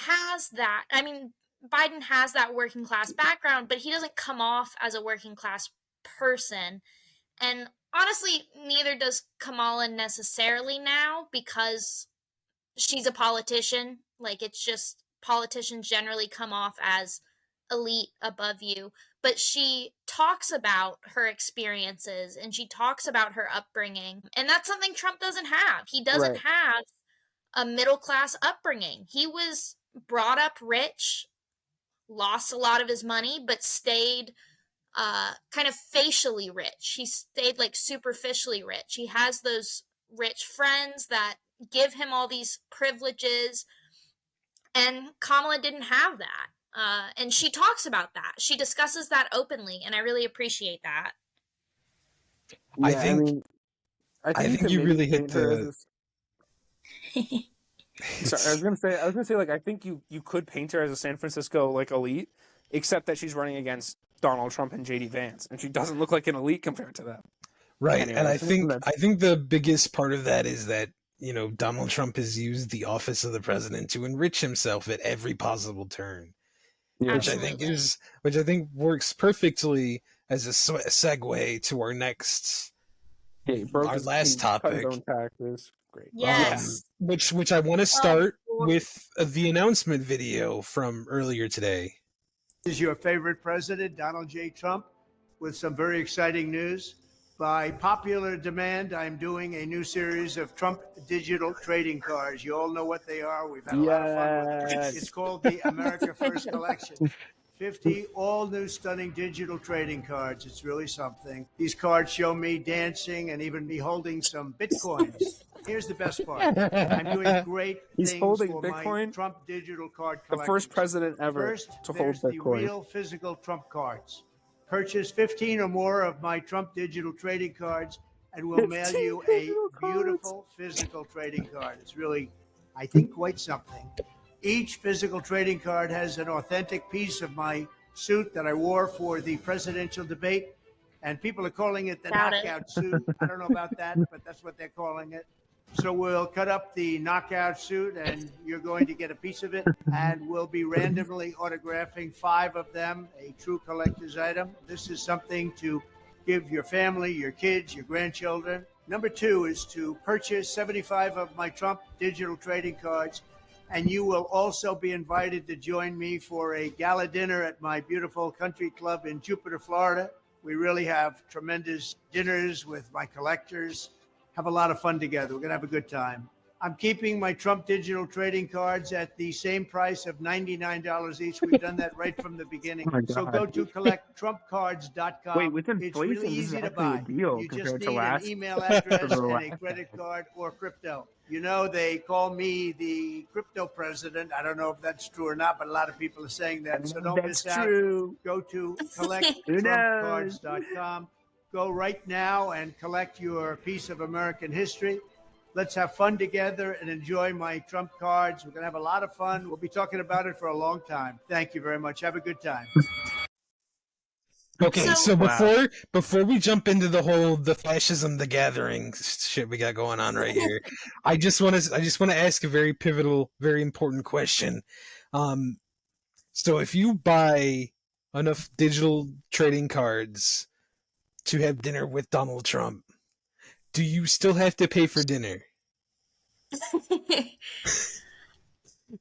has that. I mean, Biden has that working class background, but he doesn't come off as a working class person. And honestly, neither does Kamala necessarily now, because she's a politician. Like, it's just politicians generally come off as elite above you. But she talks about her experiences and she talks about her upbringing. And that's something Trump doesn't have. He doesn't Right. have a middle class upbringing. He was brought up rich, lost a lot of his money, but stayed kind of facially rich. He stayed like superficially rich. He has those rich friends that give him all these privileges, and Kamala didn't have that. And she talks about that. She discusses that openly, and I really appreciate that. I Yeah, I think mean, I you think could you maybe really hit paint her as the. sorry, I was gonna say like I think you could paint her as a San Francisco like elite, except that she's running against Donald Trump and JD Vance, and she doesn't look like an elite compared to them. Right, and Anyway, I think the biggest part of that is that Donald Trump has used the office of the president to enrich himself at every possible turn, yeah. Absolutely. which I think works perfectly as a segue to He broke our he last cut his own topic, taxes. Great. Yeah. Yes. which I want to Oh, start with the announcement video from earlier today. Is your favorite president, Donald J. Trump, with some very exciting news. By popular demand, I'm doing a new series of Trump digital trading cards. You all know what they are. We've had a lot of fun with them. Yes. It's called the America First Collection. 50 all new stunning digital trading cards. It's really something. These cards show me dancing and even me holding some bitcoins. Here's the best part. I'm doing great He's things holding for my Bitcoin. Trump digital card The collection. first president ever First, to hold there's the Bitcoin. real physical Trump cards. Purchase 15 or more of my Trump digital trading cards, and we'll mail 15 you a digital cards. beautiful physical trading card. It's really, I think, quite something. Each physical trading card has an authentic piece of my suit that I wore for the presidential debate, and people are calling it the Doubt it. knockout suit. I don't know about that, but that's what they're calling it. So we'll cut up the knockout suit, and you're going to get a piece of it, and we'll be randomly autographing 5 of them, a true collector's item. This is something to give your family, your kids, your grandchildren. Number 2 is to purchase 75 of my Trump digital trading cards, and you will also be invited to join me for a gala dinner at my beautiful country club in Jupiter, Florida. We really have tremendous dinners with my collectors. Have a lot of fun together. We're going to have a good time. I'm keeping my Trump digital trading cards at the same price of $99 each. We've done that right from the beginning. Oh my So God. go to collecttrumpcards.com. Wait, with It's inflation, really this is easy to actually a buy. deal You just compared to need an last. email address the and a last credit decade. card or crypto. You know, they call me the crypto president. I don't know if that's true or not, but a lot of people are saying that. So don't That's miss out. true. Go to Who knows? collecttrumpcards.com. Go right now and collect your piece of American history. Let's have fun together and enjoy my Trump cards. We're going to have a lot of fun. We'll be talking about it for a long time. Thank you very much. Have a good time. Okay, so Wow. before we jump into the fascism, the gathering shit we got going on right here, I just want to ask a very pivotal, very important question. So if you buy enough digital trading cards to have dinner with Donald Trump, do you still have to pay for dinner?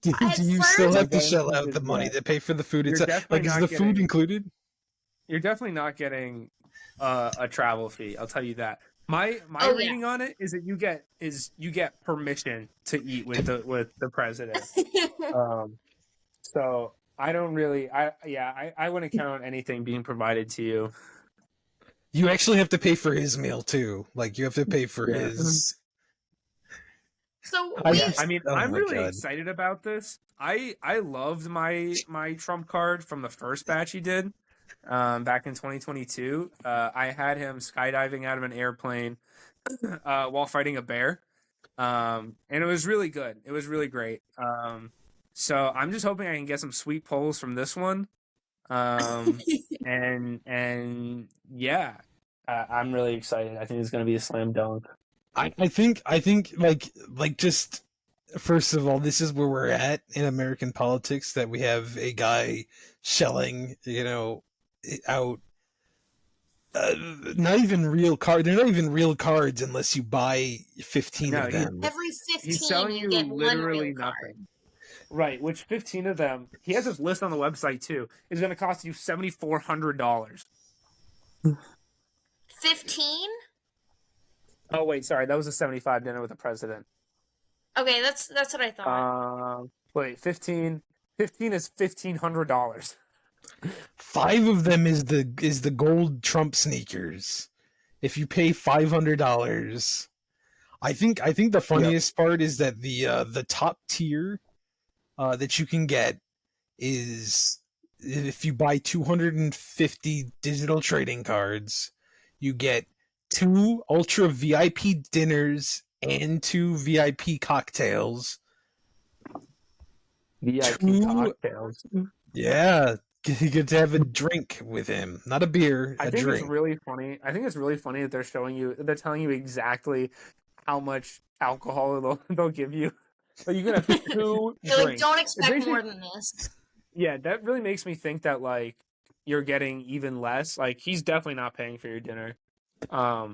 Do At you first, still My have to gut shell instinct out is the money yes. to pay for the food? You're It's definitely like, is not the food getting. included? You're definitely not getting a travel fee. I'll tell you that. My oh yeah. reading on it is that you get permission to eat with the president. So I don't really. I wouldn't count on anything being provided to you. You actually have to pay for his meal too. Like you have to pay for Yeah. his. So I we Yeah, just, I mean, oh I'm my really God. excited about this. I loved my Trump card from the first batch he did back in 2022. I had him skydiving out of an airplane while fighting a bear, and it was really good. It was really great. So I'm just hoping I can get some sweet polls from this one. And yeah, I'm really excited. I think it's going to be a slam dunk. I think like just first of all, this is where we're at in American politics, that we have a guy shelling, out not even real card. They're not even real cards unless you buy 15 No, of them. every he's 15 selling you you get one literally real card. nothing. Right, which 15 of them, he has this list on the website too, is going to cost you $7,400. 15? Oh, wait, sorry, that was a 75 dinner with the president. Okay, that's what I thought. Wait, 15 is $1,500. 5 of them is the gold Trump sneakers. If you pay $500, I think the funniest part is that the top tier that you can get is if you buy 250 digital trading cards, you get 2 ultra VIP dinners and 2 VIP cocktails. VIP 2, cocktails. yeah, you get to have a drink with him, not a beer, I a think it's drink. really funny. I think it's really funny that they're telling you exactly how much alcohol they'll give you. But you can have 2 You're like, drinks. don't It expect makes more me, than this. yeah, that really makes me think that like you're getting even less. Like he's definitely not paying for your dinner. I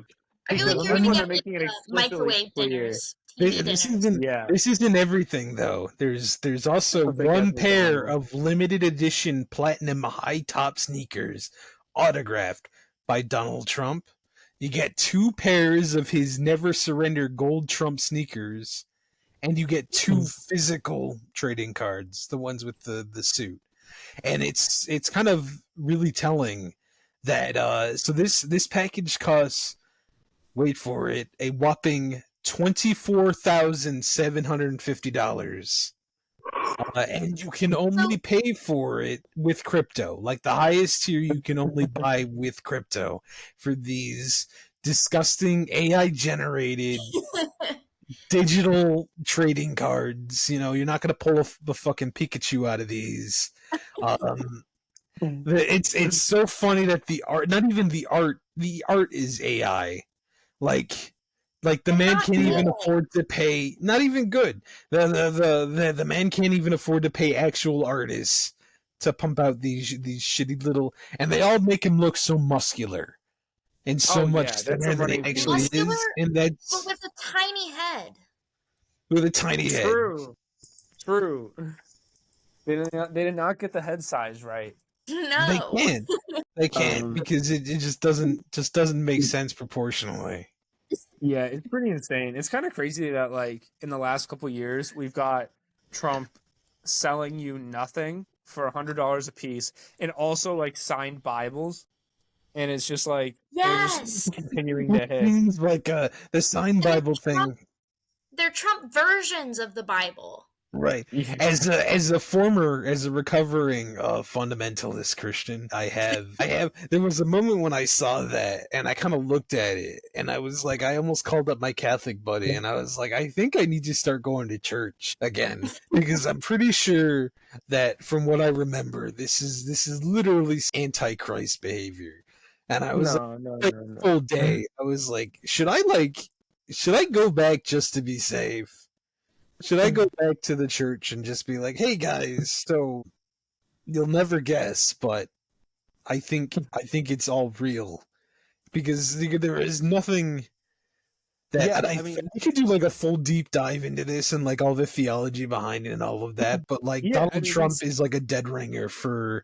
feel Because like on you're this gonna one get they're like making it explicitly microwave clear. dinners, TV dinners. Yeah, this isn't everything though. There's also I think one that's pair understandable. of limited edition platinum high top sneakers autographed by Donald Trump. You get 2 pairs of his Never Surrender gold Trump sneakers, and you get 2 physical trading cards, the ones with the suit. And it's kind of really telling that so this package costs, wait for it, a whopping $24,750. And you can So only pay for it with crypto. Like the highest tier, you can only buy with crypto for these disgusting AI generated digital trading cards. You're not going to pull the fucking Pikachu out of these. Um, it's so funny that the art, not even the art is AI. Like the and man not can't Yeah. even good. afford to pay. Not even good. The man can't even afford to pay actual artists to pump out these shitty little, and they all make him look so muscular and so Oh much yeah, that's a thinner than he running actually theme. Muscular, is, and but that's with a tiny head. with a tiny head. True. True. They did not get the head size right. They No. can't. They can't Um, because it just doesn't make sense proportionally. yeah, it's pretty insane. It's kind of crazy that like in the last couple years we've got Trump selling you nothing for $100 a piece, and also like signed Bibles, and it's just like they're just Yes. continuing Which to hit. seems like the signed And Bible thing. they're Trump versions of the Bible. Right. Yeah. As a recovering fundamentalist Christian, there was a moment when I saw that and I kind of looked at it and I was like, I almost called up my Catholic buddy and I was like, I think I need to start going to church again because I'm pretty sure that from what I remember, this is literally antichrist behavior. And I was like, No. full day, I was like, should I go back just to be safe? Should I go back to the church and just be like, "Hey guys, so you'll never guess, but I think it's all real because there is nothing that Yeah, and I mean, I could do like a full deep dive into this and like all the theology behind it and all of that, but like yeah, I Donald mean, Trump is like a dead ringer for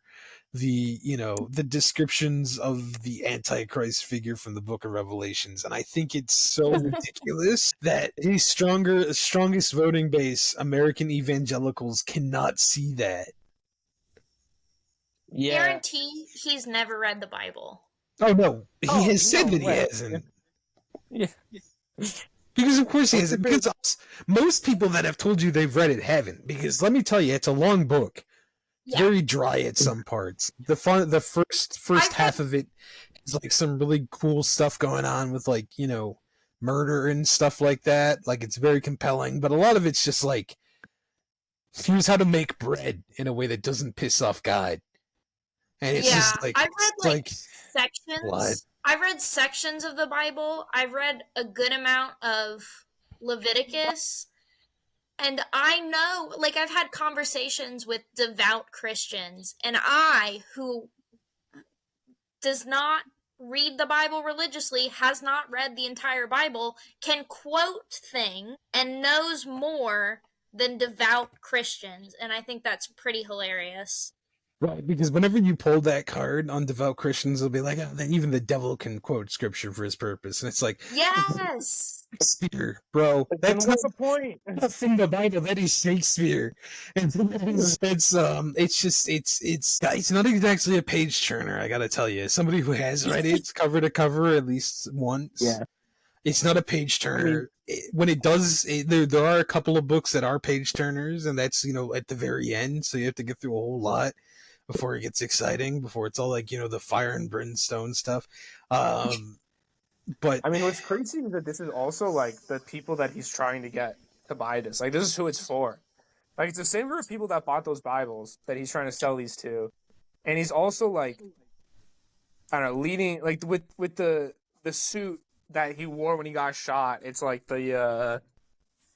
the descriptions of the antichrist figure from the book of Revelations, and I think it's so ridiculous that his strongest voting base, American evangelicals, cannot see that. yeah. Guarantee he's never read the Bible. Oh no, he Oh has said no that he way. hasn't. Yeah. Because of course he What's the hasn't. Because most people that have told you they've read it haven't. Because let me tell you, it's a long book. It's Yeah. very dry at some parts. The first I've half had of it is like some really cool stuff going on with like murder and stuff like that. Like it's very compelling, but a lot of it's just like here's how to make bread in a way that doesn't piss off God. And it's yeah, just like I've read it's like like what? sections. I've read sections of the Bible. I've read a good amount of Leviticus. And I know, like, I've had conversations with devout Christians, and who does not read the Bible religiously, has not read the entire Bible, can quote things and knows more than devout Christians. And I think that's pretty hilarious. Right, because whenever you pull that card on devout Christians, they'll be like, oh, then even the devil can quote scripture for his purpose. And it's like, Yes. Shakespeare, bro. Then That's what's the point? nothing the Bible. That is Shakespeare. And it's not exactly a page turner. I gotta tell you, somebody who has read it cover to cover at least once. Yeah. It's not a page turner. When it does, there are a couple of books that are page turners, and that's at the very end. So you have to get through a whole lot before it gets exciting. Before it's all like the fire and brimstone stuff. But I mean, what's crazy is that this is also like the people that he's trying to get to buy this. Like, this is who it's for. Like, it's the same group of people that bought those Bibles that he's trying to sell these to, and he's also like, I don't know, leading like with the suit that he wore when he got shot. It's like the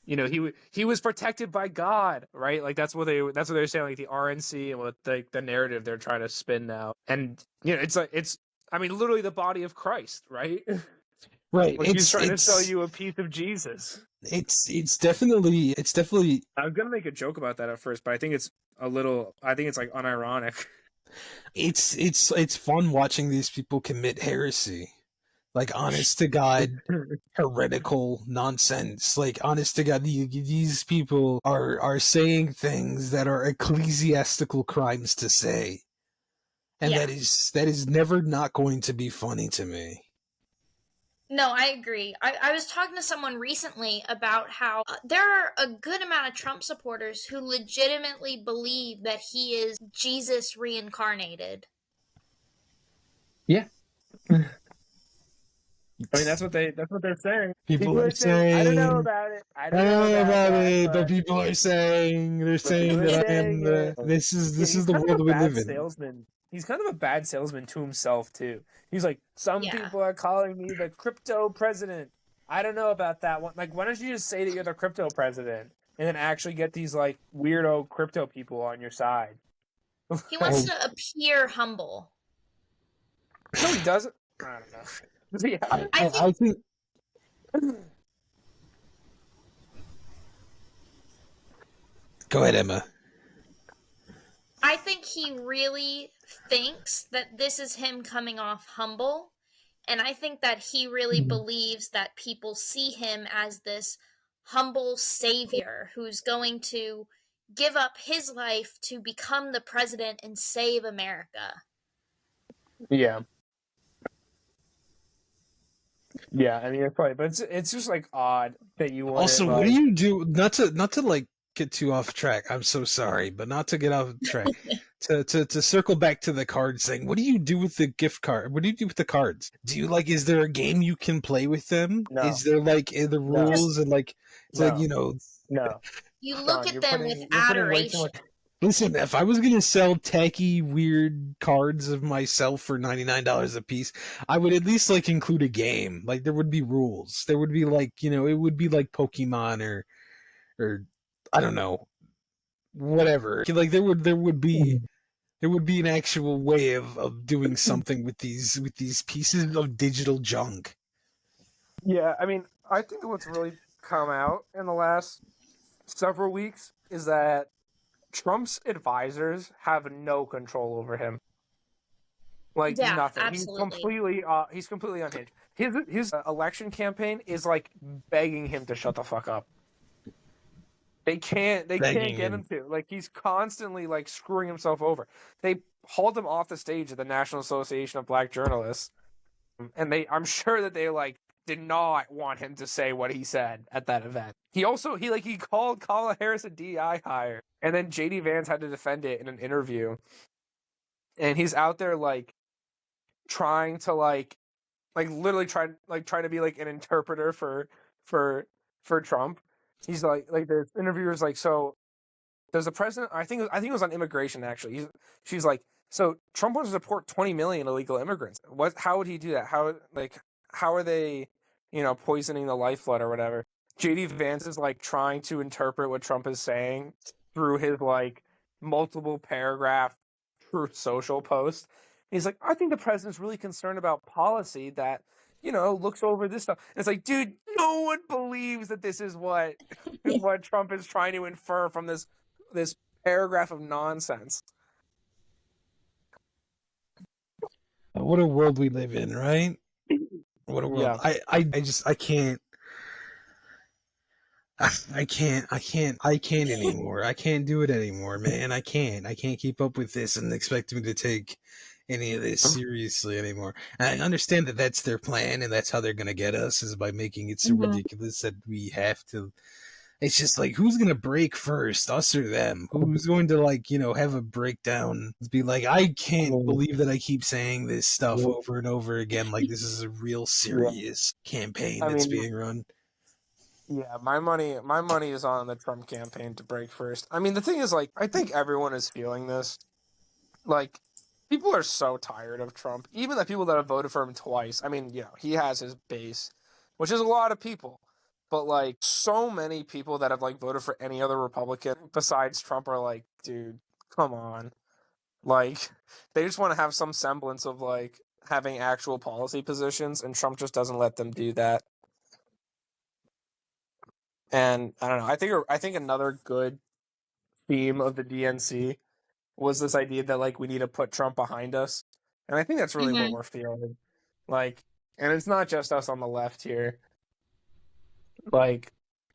he was protected by God, right? Like that's what they're saying, like the RNC and what the narrative they're trying to spin now. And it's I mean literally the body of Christ, right? right, Like he's trying to sell you a piece of Jesus. it's definitely I was gonna make a joke about that at first, but I think it's like unironic. it's fun watching these people commit heresy. Like, honest to God, heretical nonsense. Like, honest to God, these people are saying things that are ecclesiastical crimes to say, and Yeah. that is never not going to be funny to me. No, I agree. I was talking to someone recently about how there are a good amount of Trump supporters who legitimately believe that he is Jesus reincarnated. Yeah. I mean that's what they're saying. People are I don't know saying, about it. I I don't don't know know about about that, it, but but people are saying, they're saying people are that I am saying the. it. This Yeah, is he's the kind of world a we bad live in. salesman. He's kind of a bad salesman to himself too. He's like, some Yeah. people are calling me the crypto president. I don't know about that one. Like, why don't you just say that you're the crypto president and then actually get these like weirdo crypto people on your side? He Oh, wants to appear humble. No, he doesn't. I don't know. Yeah. I I think think. Go ahead, Emma. I think he really thinks that this is him coming off humble. And I think that he really believes that people see him as this humble savior who's going to give up his life to become the president and save America. Yeah. Yeah, I mean it's probably, but it's just like odd that you wouldn't Also, what do like. you do? Not to like get too off track. I'm so sorry, but not to get off track. To circle back to the cards thing. What do you do with the gift card? What do you do with the cards? Do you like? Is there a game you can play with them? No, Is there like the no, Just rules and like it's like no, no. you look Sean, at them with you're putting way too adoration. much. Listen, if I was gonna sell tacky, weird cards of myself for $99 a piece, I would at least like include a game. Like there would be rules. There would be like it would be like Pokemon or I don't know, whatever. Like there would be an actual way of doing something with these pieces of digital junk. Yeah, I mean, I think what's really come out in the last several weeks is that Trump's advisors have no control over him. Like Yeah, nothing. absolutely. He's completely unhinged. His election campaign is like begging him to shut the fuck up. They can't Begging get him him. to. Like he's constantly like screwing himself over. They hauled him off the stage at the National Association of Black Journalists. And I'm sure that they like did not want him to say what he said at that event. He called Kamala Harris a DEI hire. And then JD Vance had to defend it in an interview. And he's out there like trying to literally trying to be like an interpreter for Trump. He's like the interviewer's like, so there's a president. I think it was on immigration actually. She's like, so Trump wants to deport 20 million illegal immigrants. How would he do that? How are they, poisoning the lifeblood or whatever? JD Vance is like trying to interpret what Trump is saying through his like multiple paragraph Truth Social post. He's like, I think the president's really concerned about policy that looks over this stuff. And it's like, dude, no one believes that this is what what Trump is trying to infer from this paragraph of nonsense. What a world we live in, right? What a world. Yeah. I can't. I can't anymore. I can't do it anymore, man. I can't keep up with this and expect me to take any of this seriously anymore. And I understand that that's their plan and that's how they're going to get us is by making it so ridiculous that we have to It's just like, who's gonna break first, us or them? Who's going to, like, have a breakdown? Be like, I can't believe that I keep saying this stuff over and over again. Like, this is a real serious campaign I that's mean, being run. yeah, my money is on the Trump campaign to break first. I mean, the thing is, like, I think everyone is feeling this. Like, people are so tired of Trump. Even the people that have voted for him twice. I mean, he has his base, which is a lot of people. But, like, so many people that have, like, voted for any other Republican besides Trump are like, dude, come on. Like, they just want to have some semblance of, like, having actual policy positions, and Trump just doesn't let them do that. And I don't know. I think another good theme of the DNC was this idea that, like, we need to put Trump behind us, and I think that's really what we're feeling. Like, and it's not just us on the left here. Like,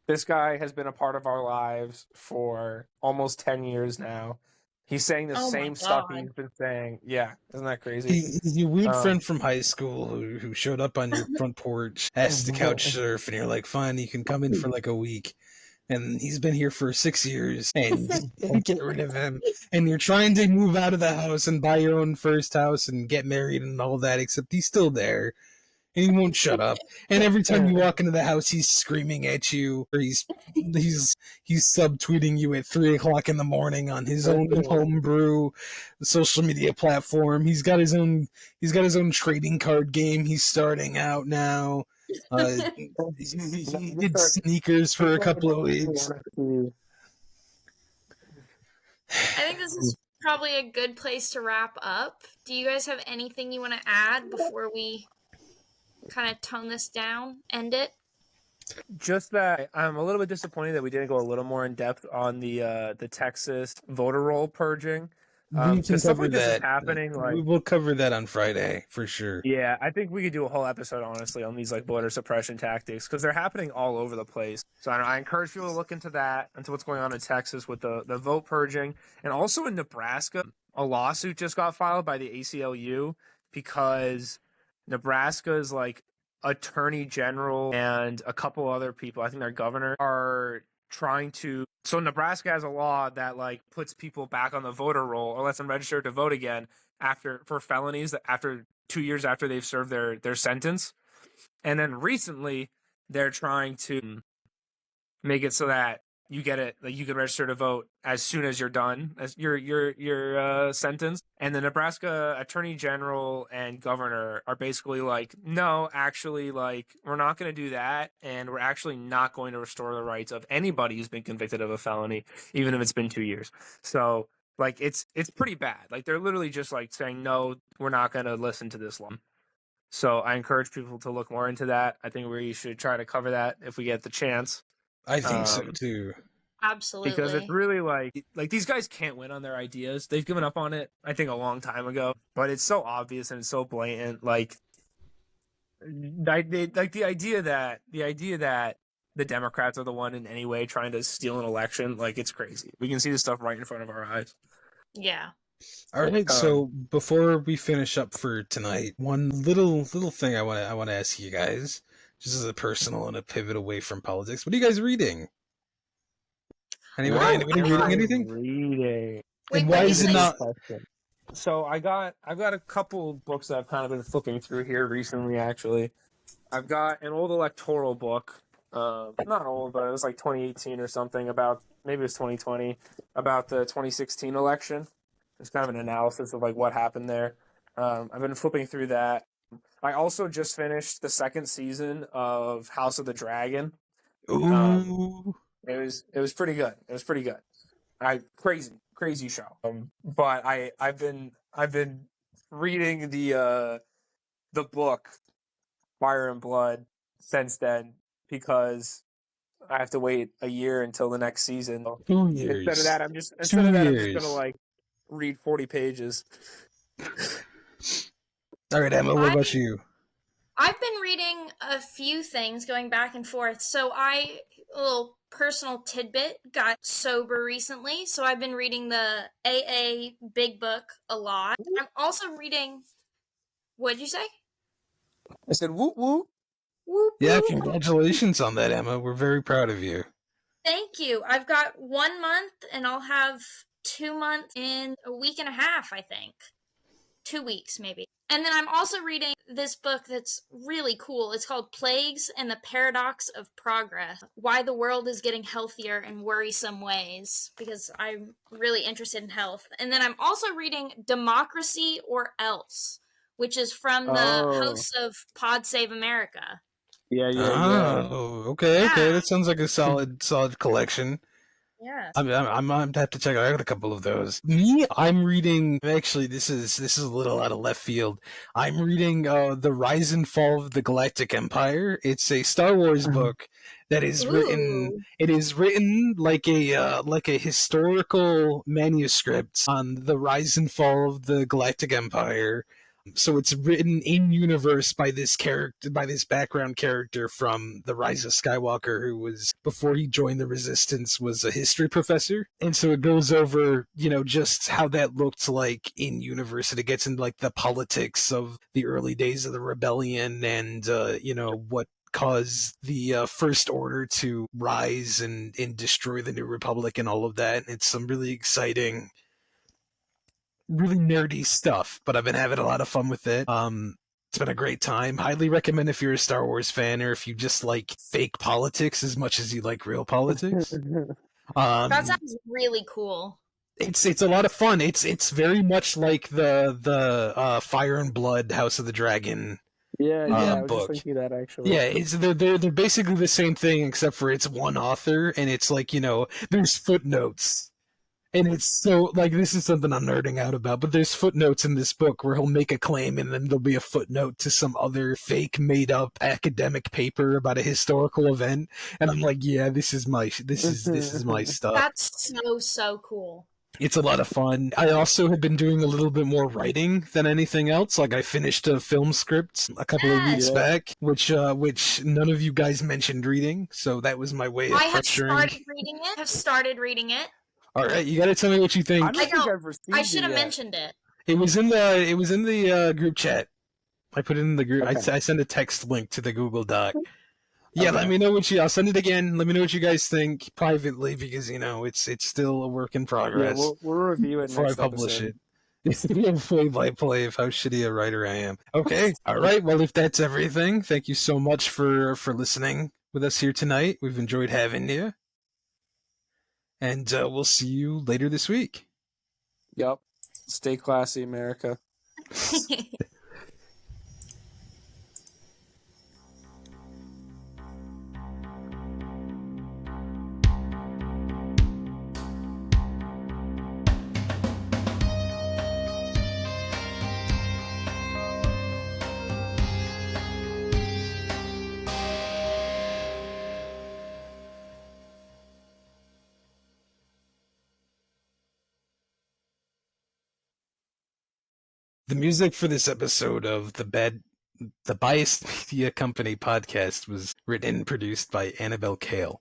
this guy has been a part of our lives for almost 10 years now. He's saying the Oh my same stuff God. he's been saying. Yeah, isn't that crazy? He's your weird Um, friend from high school who showed up on your front porch, asked to couch surf, and you're like, fine, you can come in for like a week. And he's been here for 6 years, and you can't get rid of him. And you're trying to move out of the house and buy your own first house and get married and all that, except he's still there. And he won't shut up. And every time you walk into the house, he's screaming at you, or he's subtweeting you at 3 o'clock in the morning on his own homebrew social media platform. He's got his own trading card game. He's starting out now. He did sneakers for a couple of weeks. I think this is probably a good place to wrap up. Do you guys have anything you want to add before we kind of tone this down, end it? Just that I'm a little bit disappointed that we didn't go a little more in depth on the Texas voter roll purging. We can Because stuff cover like this is that. happening. Like, We will cover that on Friday for sure. yeah, I think we could do a whole episode, honestly, on these, like, voter suppression tactics, because they're happening all over the place. So I encourage people to look into that, into what's going on in Texas with the vote purging. And also in Nebraska, a lawsuit just got filed by the ACLU because Nebraska's, like, attorney general and a couple other people, I think their governor, are trying to. So Nebraska has a law that, like, puts people back on the voter roll or lets them register to vote again for felonies that after 2 years after they've served their sentence. And then recently they're trying to make it so that you get it, like, you can register to vote as soon as you're done as your sentence. And the Nebraska attorney general and governor are basically like, no, actually, like, we're not going to do that, and we're actually not going to restore the rights of anybody who's been convicted of a felony, even if it's been 2 years. So, like, it's pretty bad. Like, they're literally just, like, saying, no, we're not going to listen to this law. So I encourage people to look more into that. I think we should try to cover that if we get the chance. I think so too. Absolutely. Because it's really like these guys can't win on their ideas. They've given up on it, I think, a long time ago. But it's so obvious and it's so blatant. Like the idea that the Democrats are the one in any way trying to steal an election, like, it's crazy. We can see this stuff right in front of our eyes. Yeah. All right, so before we finish up for tonight, one little thing I want to ask you guys, just as a personal and a pivot away from politics. What are you guys reading? Anybody reading anything? Reading. And why is it not? So I've got a couple books that I've kind of been flipping through here recently. Actually, I've got an old electoral book, not old, but it was like 2018 or something, about, maybe it was 2020, about the 2016 election. It's kind of an analysis of, like, what happened there. I've been flipping through that. I also just finished the second season of House of the Dragon. Ooh. It was pretty good. It was pretty good. Crazy show. But I've been reading the book Fire and Blood since then, because I have to wait a year until the next season. 2 years. Instead of that, I'm just gonna, like, read 40 pages. All right, Emma, what about you? I've been reading a few things going back and forth. So a little personal tidbit, got sober recently. So I've been reading the AA Big Book a lot. I'm also reading, what'd you say? I said, whoop, whoop. Whoop, Yeah, whoop. congratulations on that, Emma. We're very proud of you. Thank you. I've got 1 month, and I'll have 2 months in a week and a half, I think. 2 weeks, maybe. And then I'm also reading this book that's really cool. It's called Plagues and the Paradox of Progress: Why the World is Getting Healthier in Worrisome Ways, because I'm really interested in health. And then I'm also reading Democracy or Else, which is from the Oh, hosts of Pod Save America. yeah. Oh, okay. Yeah. That sounds like a solid collection. Yeah. I'm gonna have to check. I got a couple of those. Me, I'm reading. Actually, this is a little out of left field. I'm reading The Rise and Fall of the Galactic Empire. It's a Star Wars book that is written. Ooh. It is written like a historical manuscript on the rise and fall of the Galactic Empire. So it's written in universe by this character, by this background character from The Rise of Skywalker, who was, before he joined the Resistance, was a history professor. And so it goes over, just how that looked like in universe, and it gets into like the politics of the early days of the rebellion, and what caused the First Order to rise and destroy the New Republic and all of that. And it's some really exciting, really nerdy stuff, but I've been having a lot of fun with it. It's been a great time. Highly recommend if you're a Star Wars fan, or if you just like fake politics as much as you like real politics. That Um, sounds really cool. it's a lot of fun. It's very much like the Fire and Blood House of the Dragon I was just book. thinking that actually. Yeah, they're basically the same thing, except for it's one author, and it's like, there's footnotes. And it's so, like, this is something I'm nerding out about, but there's footnotes in this book where he'll make a claim and then there'll be a footnote to some other fake made up academic paper about a historical event. And I'm like, yeah, this is my stuff. That's so cool. It's a lot of fun. I also have been doing a little bit more writing than anything else. Like, I finished a film script a couple of weeks Yes. back, which none of you guys mentioned reading, so that was my way of I have pressuring. started reading it. All right, you got to tell me what you think. I don't think I've received I it should have yet. mentioned it. It was in the group chat. I put it in the group. Okay. I sent a text link to the Google Doc. Yeah, Okay. let me know I'll send it again. Let me know what you guys think privately, because it's still a work in Yeah, progress we'll review it before I next publish episode. it. It's a play by play of how shitty a writer I am. Okay, all right. Well, if that's everything, thank you so much for listening with us here tonight. We've enjoyed having you, and we'll see you later this week. Yep. Stay classy, America. The music for this episode of the Biased Media Company podcast was written and produced by Annabelle Kale.